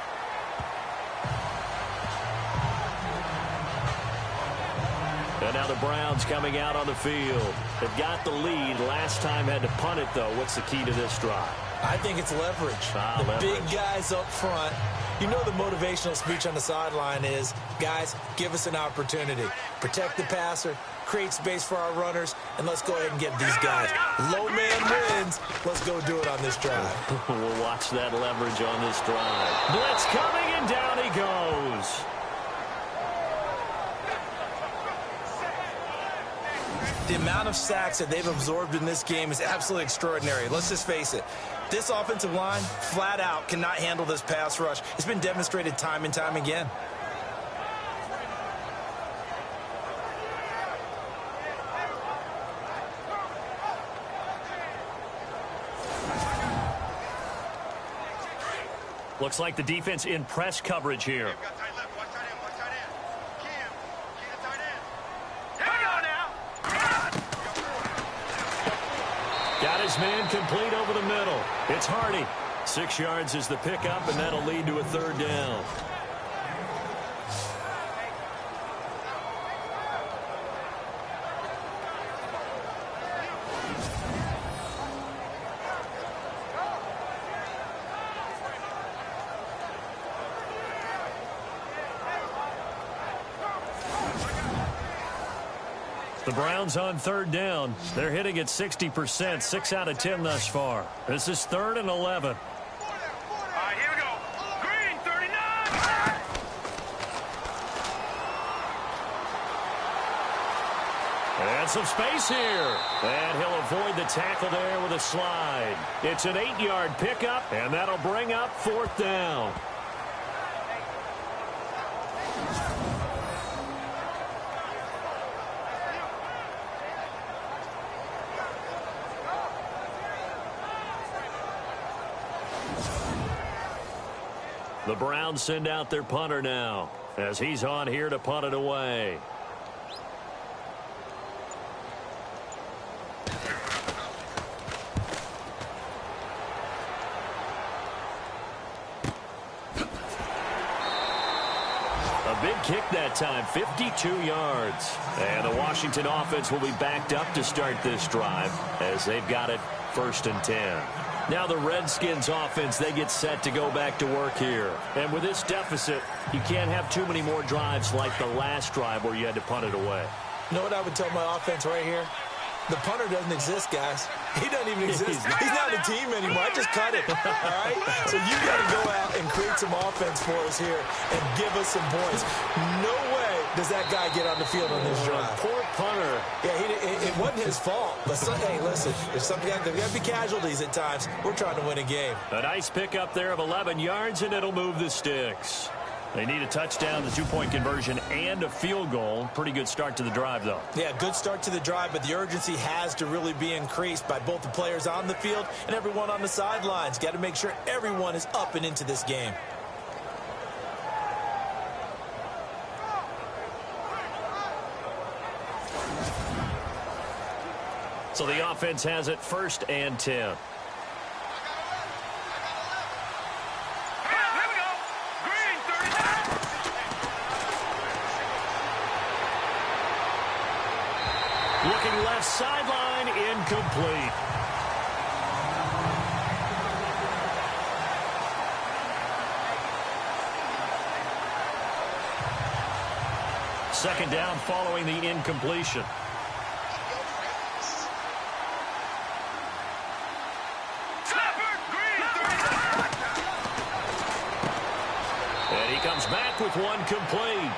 And now the Browns coming out on the field. They've got the lead. Last time had to punt it, though. What's the key to this drive? I think it's leverage. Leverage. Big guys up front. You know the motivational speech on the sideline is, guys, give us an opportunity. Protect the passer, create space for our runners, and let's go ahead and get these guys. Low man wins. Let's go do it on this drive. We'll watch that leverage on this drive. Blitz coming, and down he goes. The amount of sacks that they've absorbed in this game is absolutely extraordinary. Let's just face it. This offensive line, flat out, cannot handle this pass rush. It's been demonstrated time and time again. Looks like the defense in press coverage here. Got his man complete over the middle. It's Hardy. 6 yards is the pickup, and that'll lead to a 3rd down. The Browns on third down. They're hitting at 60%, 6 out of 10 thus far. This is 3rd and 11. All right, here we go. Green, 39. And some space here. And he'll avoid the tackle there with a slide. It's an 8-yard pickup, and that'll bring up 4th down. The Browns send out their punter now as he's on here to punt it away. A big kick that time, 52 yards. And the Washington offense will be backed up to start this drive as they've got it 1st and 10. Now the Redskins offense, they get set to go back to work here. And with this deficit, you can't have too many more drives like the last drive where you had to punt it away. You know what I would tell my offense right here? The punter doesn't exist, guys. He doesn't even exist. He's not a team anymore. I just cut it. All right? So you got to go out and create some offense for us here and give us some points. No way does that guy get on the field on this drive. Poor punter. Yeah, it wasn't his fault. But hey, listen, there's got to be casualties at times. We're trying to win a game. A nice pickup there of 11 yards, and it'll move the sticks. They need a touchdown, the 2-point conversion, and a field goal. Pretty good start to the drive, though. Yeah, good start to the drive, but the urgency has to really be increased by both the players on the field and everyone on the sidelines. Got to make sure everyone is up and into this game. So the offense has it 1st and 10. Looking left sideline, incomplete. Second down following the incompletion. And he comes back with one complete.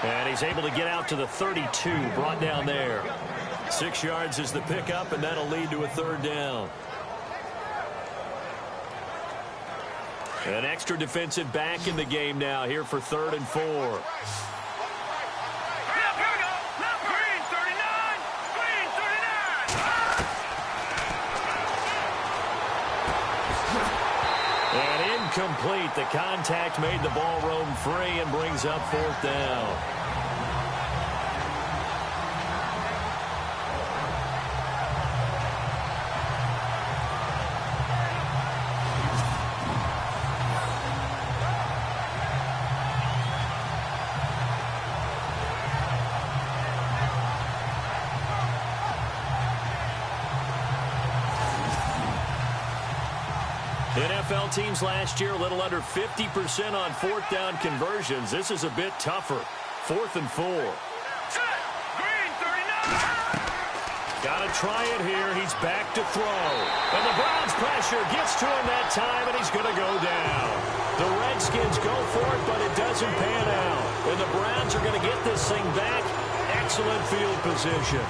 And he's able to get out to the 32, brought down there. 6 yards is the pickup, and that'll lead to a 3rd down. An extra defensive back in the game now here for 3rd and 4. And incomplete. The contact made the ball roam free and brings up 4th down. NFL teams last year a little under 50% on 4th down conversions. This is a bit tougher. 4th and 4. Got to try it here. He's back to throw. And the Browns pressure gets to him that time, and he's going to go down. The Redskins go for it, but it doesn't pan out. And the Browns are going to get this thing back. Excellent field position.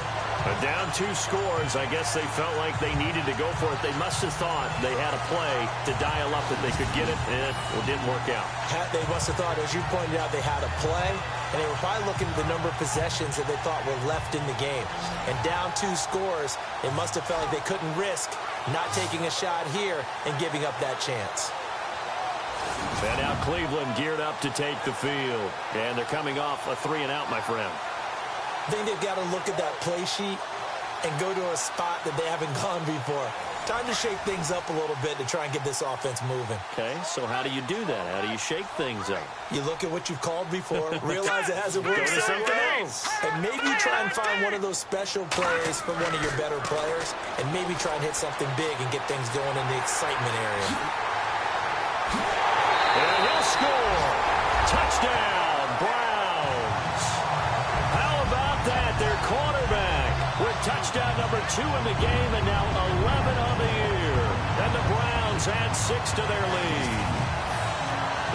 Down 2 scores. I guess they felt like they needed to go for it. They must have thought they had a play to dial up that they could get it, and it didn't work out. They must have thought, as you pointed out, they had a play, and they were probably looking at the number of possessions that they thought were left in the game. And down 2 scores, they must have felt like they couldn't risk not taking a shot here and giving up that chance. And now Cleveland geared up to take the field. And they're coming off a 3-and-out, my friend. I think they've got to look at that play sheet and go to a spot that they haven't gone before. Time to shake things up a little bit to try and get this offense moving. Okay, so how do you do that? How do you shake things up? You look at what you've called before, realize it hasn't worked so well, and maybe try and find one of those special plays from one of your better players, and maybe try and hit something big and get things going in the excitement area. And he'll score. Touchdown, Browns. How about that? Their quarterback number 2 in the game, and now 11 on the year. And the Browns add 6 to their lead.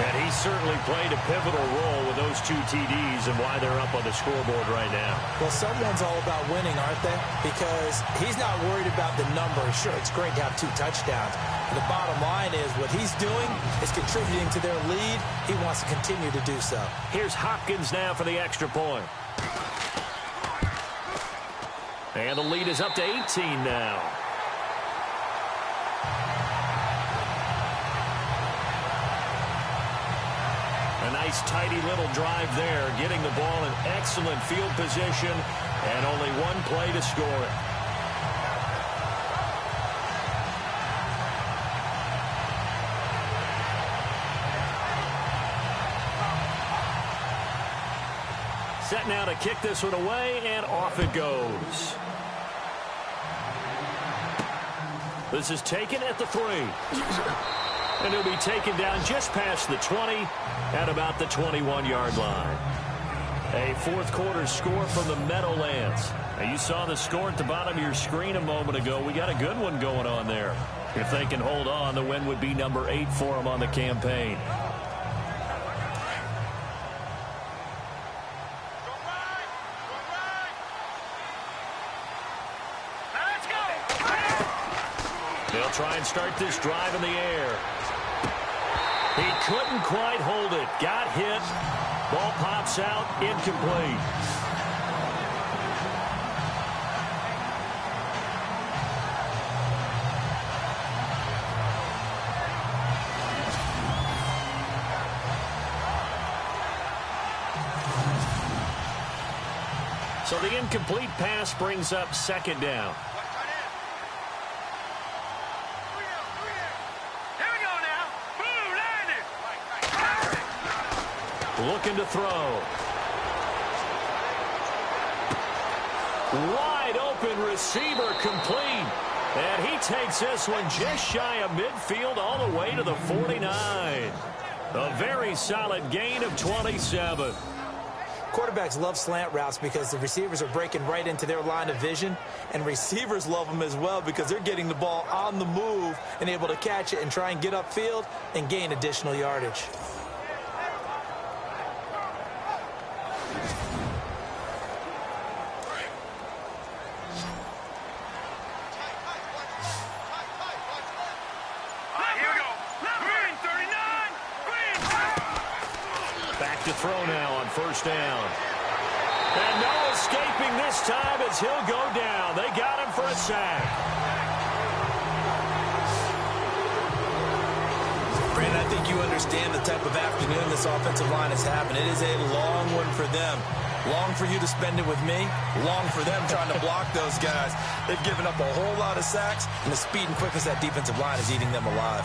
And he certainly played a pivotal role with those 2 TDs and why they're up on the scoreboard right now. Well, someone's all about winning, aren't they? Because he's not worried about the numbers. Sure, it's great to have 2 touchdowns. But the bottom line is what he's doing is contributing to their lead. He wants to continue to do so. Here's Hopkins now for the extra point. And the lead is up to 18 now. A nice, tidy little drive there, getting the ball in excellent field position, and only one play to score it. Set now to kick this one away, and off it goes. This is taken at the 3. And he'll be taken down just past the 20 at about the 21-yard line. A fourth quarter score from the Meadowlands. Now, you saw the score at the bottom of your screen a moment ago. We got a good one going on there. If they can hold on, the win would be number 8 for them on the campaign. They'll try and start this drive in the air. He couldn't quite hold it. Got hit. Ball pops out. Incomplete. So the incomplete pass brings up 2nd down. Looking to throw. Wide open receiver complete. And he takes this one just shy of midfield all the way to the 49. A very solid gain of 27. Quarterbacks love slant routes because the receivers are breaking right into their line of vision, and receivers love them as well because they're getting the ball on the move and able to catch it and try and get upfield and gain additional yardage. To throw now on 1st down. And no escaping this time as he'll go down. They got him for a sack. Brandon, I think you understand the type of afternoon this offensive line is having. It is a long one for them. Long for you to spend it with me. Long for them trying to block those guys. They've given up a whole lot of sacks, and the speed and quickness of that defensive line is eating them alive.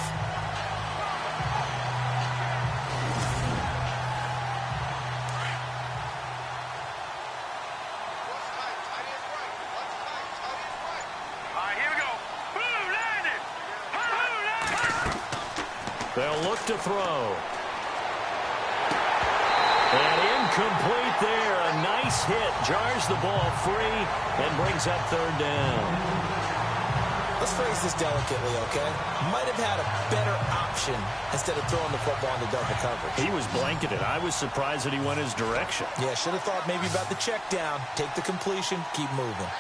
They'll look to throw. And incomplete there. A nice hit. Jars the ball free and brings up 3rd down. Let's phrase this delicately, okay? Might have had a better option instead of throwing the football into double coverage. He was blanketed. I was surprised that he went his direction. Yeah, should have thought maybe about the check down. Take the completion. Keep moving.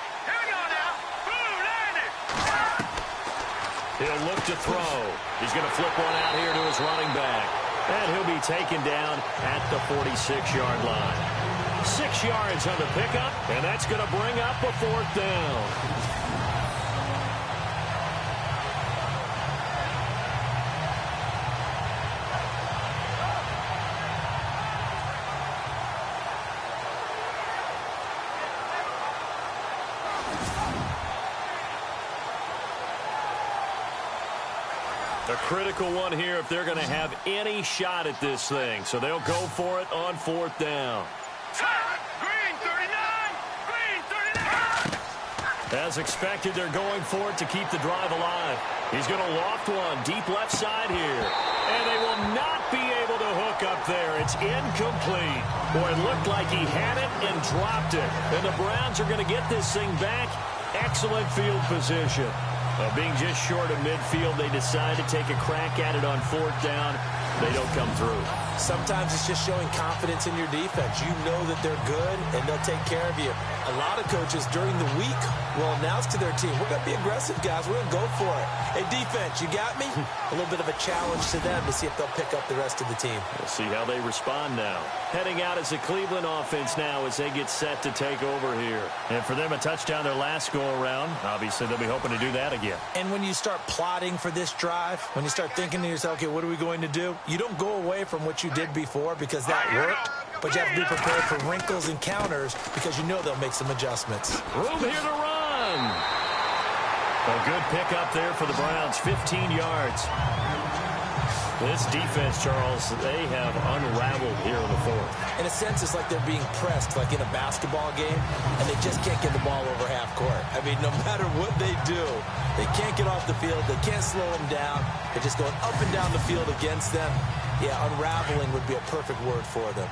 He'll look to throw. He's going to flip one out here to his running back. And he'll be taken down at the 46-yard line. 6 yards on the pickup, and that's going to bring up a 4th down. A critical one here if they're going to have any shot at this thing. So they'll go for it on 4th down. Green 39! Green 39! As expected, they're going for it to keep the drive alive. He's going to loft one deep left side here. And they will not be able to hook up there. It's incomplete. Boy, it looked like he had it and dropped it. And the Browns are going to get this thing back Excellent field position. Being just short of midfield, they decide to take a crack at it on 4th down. They don't come through. Sometimes it's just showing confidence in your defense. You know that they're good, and they'll take care of you. A lot of coaches during the week will announce to their team, we're going to be aggressive, guys. We're going to go for it. Hey, defense, you got me? A little bit of a challenge to them to see if they'll pick up the rest of the team. We'll see how they respond now. Heading out as the Cleveland offense now as they get set to take over here. And for them, a touchdown their last go-around. Obviously, they'll be hoping to do that again. And when you start plotting for this drive, when you start thinking to yourself, okay, what are we going to do? You don't go away from what you did before because that worked, but you have to be prepared for wrinkles and counters because you know they'll make some adjustments. Room here to run. A good pickup there for the Browns, 15 yards. This defense, Charles, they have unraveled here in the 4th. In a sense, it's like they're being pressed, like in a basketball game, and they just can't get the ball over half court. I mean, no matter what they do, they can't get off the field. They can't slow them down. They're just going up and down the field against them. Yeah, unraveling would be a perfect word for them.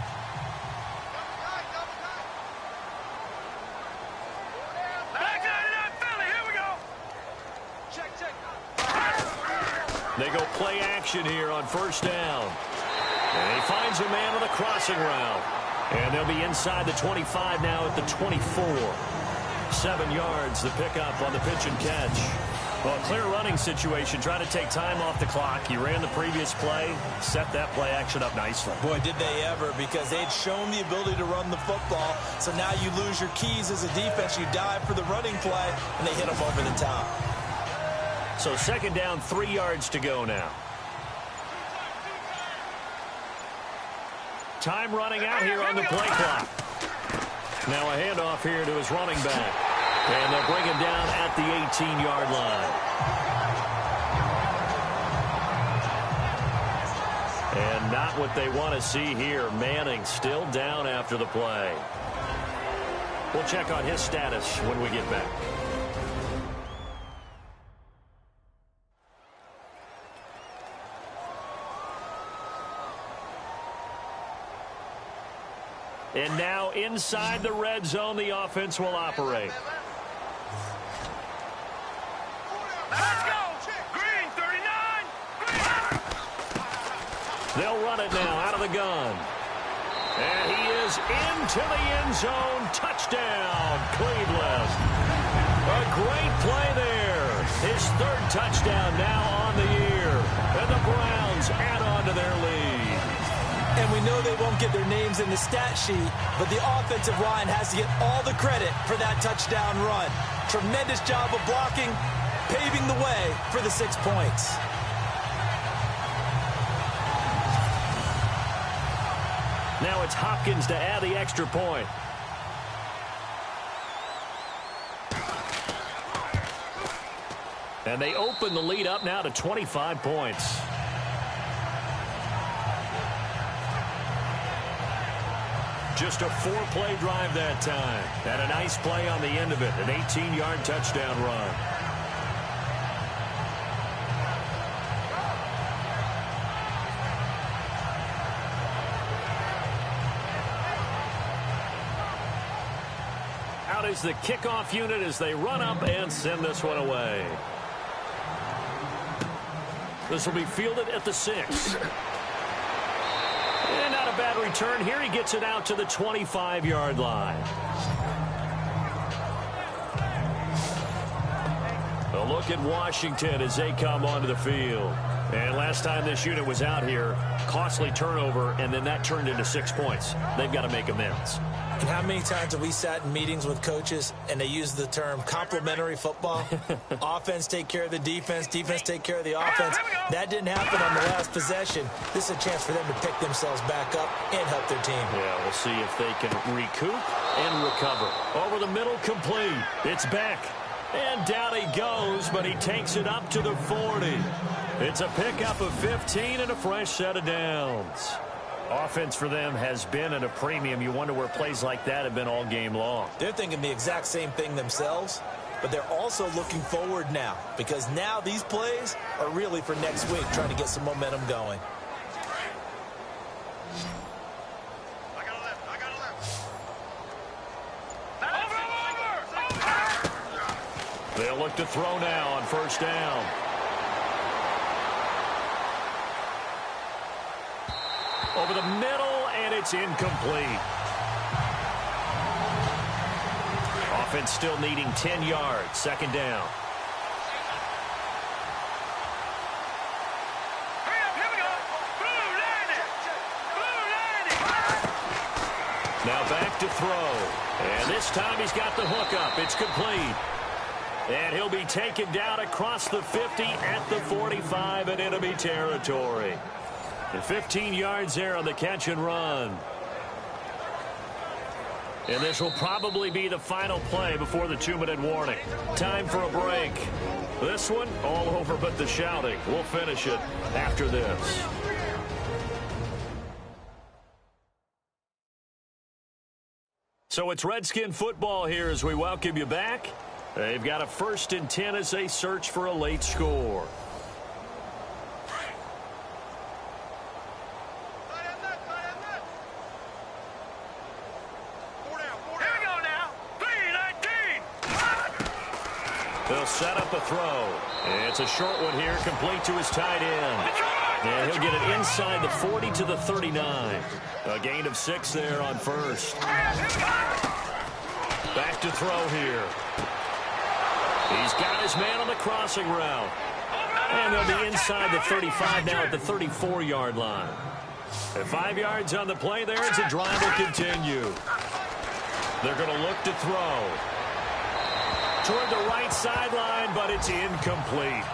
They go play action here on 1st down. And he finds a man on the crossing route. And they'll be inside the 25 now at the 24. 7 yards, the pickup on the pitch and catch. Well, clear running situation, trying to take time off the clock. He ran the previous play, set that play action up nicely. Boy, did they ever, because they'd shown the ability to run the football. So now you lose your keys as a defense. You dive for the running play, and they hit them over the top. So 2nd down, 3 yards to go now. Time running out here on the play clock. Now a handoff here to his running back. And they'll bring him down at the 18-yard line. And not what they want to see here. Manning still down after the play. We'll check on his status when we get back. And now inside the red zone, the offense will operate. Let's go! Green, 39! Green! They'll run it now out of the gun. And he is into the end zone. Touchdown, Cleveland. A great play there. His 3rd touchdown now on the year. And the Browns add on to their lead. And we know they won't get their names in the stat sheet, but the offensive line has to get all the credit for that touchdown run. Tremendous job of blocking, paving the way for the 6 points. Now it's Hopkins to add the extra point. And they open the lead up now to 25 points. Just a 4-play drive that time. And a nice play on the end of it. An 18-yard touchdown run. Out is the kickoff unit as they run up and send this one away. This will be fielded at the 6. And not a bad return here. He gets it out to the 25-yard line. A look at Washington as they come onto the field. And last time this unit was out here, costly turnover, and then that turned into 6 points. They've got to make amends. And how many times have we sat in meetings with coaches and they use the term complementary football? Offense take care of the defense, defense take care of the offense. That didn't happen on the last possession. This is a chance for them to pick themselves back up and help their team. Yeah, we'll see if they can recoup and recover. Over the middle, complete. It's back. And down he goes, but he takes it up to the 40. It's a pickup of 15 and a fresh set of downs. Offense for them has been at a premium. You wonder where plays like that have been all game long. They're thinking the exact same thing themselves, but they're also looking forward now because now these plays are really for next week, trying to get some momentum going. They'll look to throw now on first down. Over the middle, and it's incomplete. Offense still needing 10 yards. Second down. Now back to throw. And this time he's got the hook up. It's complete. And he'll be taken down across the 50 at the 45 in enemy territory. And 15 yards there on the catch and run. And this will probably be the final play before the 2-minute warning. Time for a break. This one, all over but the shouting. We'll finish it after this. So it's Redskin football here as we welcome you back. They've got a 1st and 10 as they search for a late score. They'll set up a throw. It's a short one here, complete to his tight end. And he'll get it inside the 40 to the 39. A gain of 6 there on first. Back to throw here. He's got his man on the crossing route. And they'll be inside the 35 now at the 34-yard line. And 5 yards on the play there as the drive will continue. They're going to look to throw. Toward the right sideline, but it's incomplete.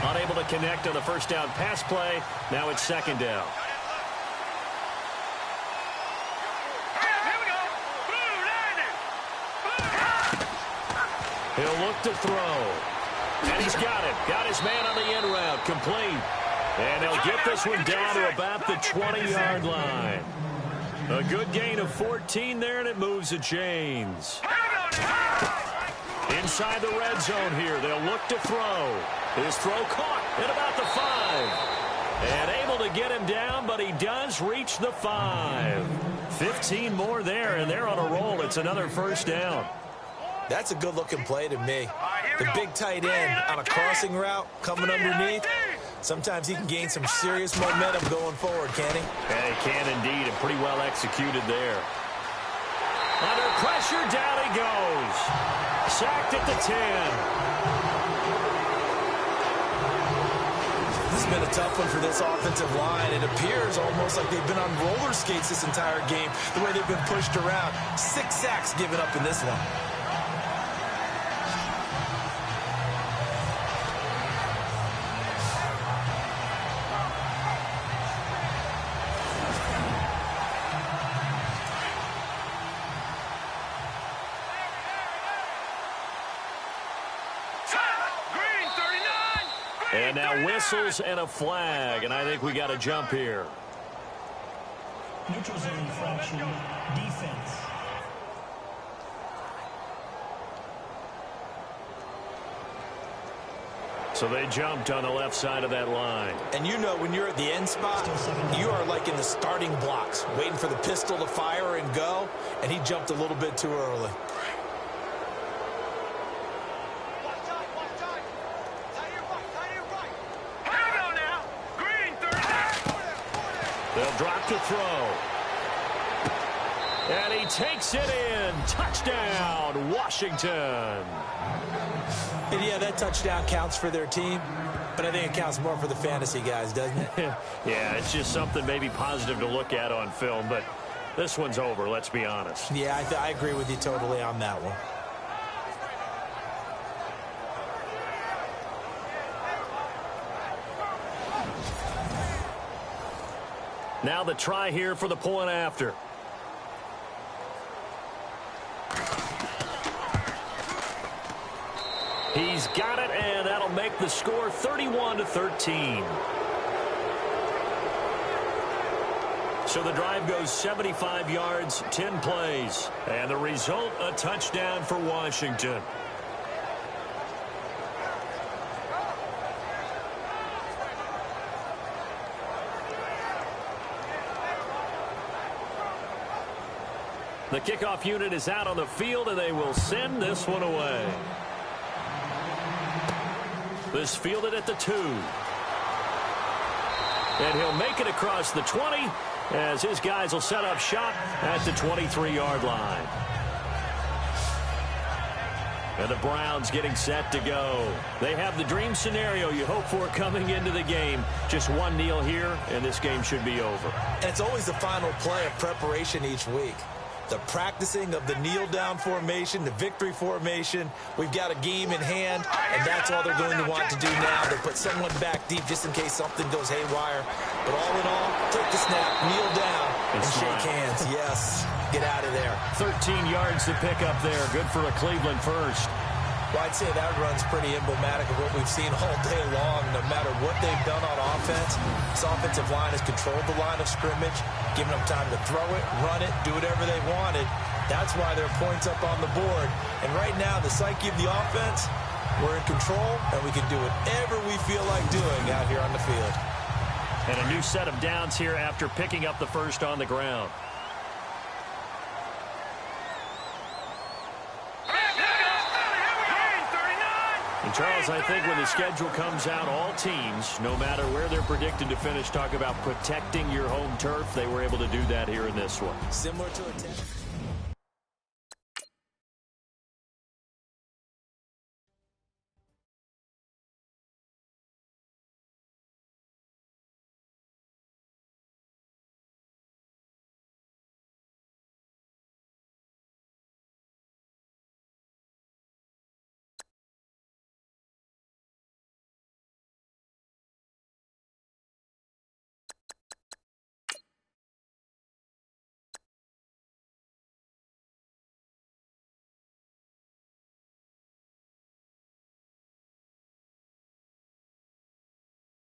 Unable to connect on the first down pass play. Now it's second down. He'll look to throw. And he's got it. Got his man on the in route. Complete. And they'll get this one down to about the 20-yard line. A good gain of 14 there, and it moves the chains. Inside the red zone here, they'll look to throw. His throw caught at about the 5. And able to get him down, but he does reach the 5. 15 more there, and they're on a roll. It's another first down. That's a good-looking play to me. The big tight end on a crossing route coming underneath. Sometimes he can gain some serious momentum going forward, can he? Yeah, he can indeed, and pretty well executed there. Under pressure, down he goes. Sacked at the 10. This has been a tough one for this offensive line. It appears almost like they've been on roller skates this entire game, the way they've been pushed around. 6 sacks given up in this one. And now whistles and a flag, and I think we got to jump here. Neutral zone infraction, defense. So they jumped on the left side of that line. And you know when you're at the end spot, you are like in the starting blocks, waiting for the pistol to fire and go, and he jumped a little bit too early. They'll drop to throw. And he takes it in. Touchdown, Washington. And yeah, that touchdown counts for their team, but I think it counts more for the fantasy guys, doesn't it? Yeah, it's just something maybe positive to look at on film, but this one's over, let's be honest. Yeah, I agree with you totally on that one. Now the try here for the point after. He's got it, and that'll make the score 31-13. So the drive goes 75 yards, 10 plays. And the result, a touchdown for Washington. The kickoff unit is out on the field, and they will send this one away. This fielded at the 2. And he'll make it across the 20 as his guys will set up shop at the 23-yard line. And the Browns getting set to go. They have the dream scenario you hope for coming into the game. Just one kneel here, and this game should be over. And it's always the final play of preparation each week. The practicing of the kneel-down formation, the victory formation. We've got a game in hand, and that's all they're going to want to do now. They put someone back deep just in case something goes haywire. But all in all, take the snap, kneel down, and shake hands. Yes, get out of there. 13 yards to pick up there. Good for a Cleveland first. Well, I'd say that run's pretty emblematic of what we've seen all day long. No matter what they've done on offense, this offensive line has controlled the line of scrimmage, given them time to throw it, run it, do whatever they wanted. That's why there are points up on the board. And right now, the psyche of the offense, we're in control, and we can do whatever we feel like doing out here on the field. And a new set of downs here after picking up the first on the ground. And Charles, I think when the schedule comes out, all teams, no matter where they're predicted to finish, talk about protecting your home turf. They were able to do that here in this one. Similar to a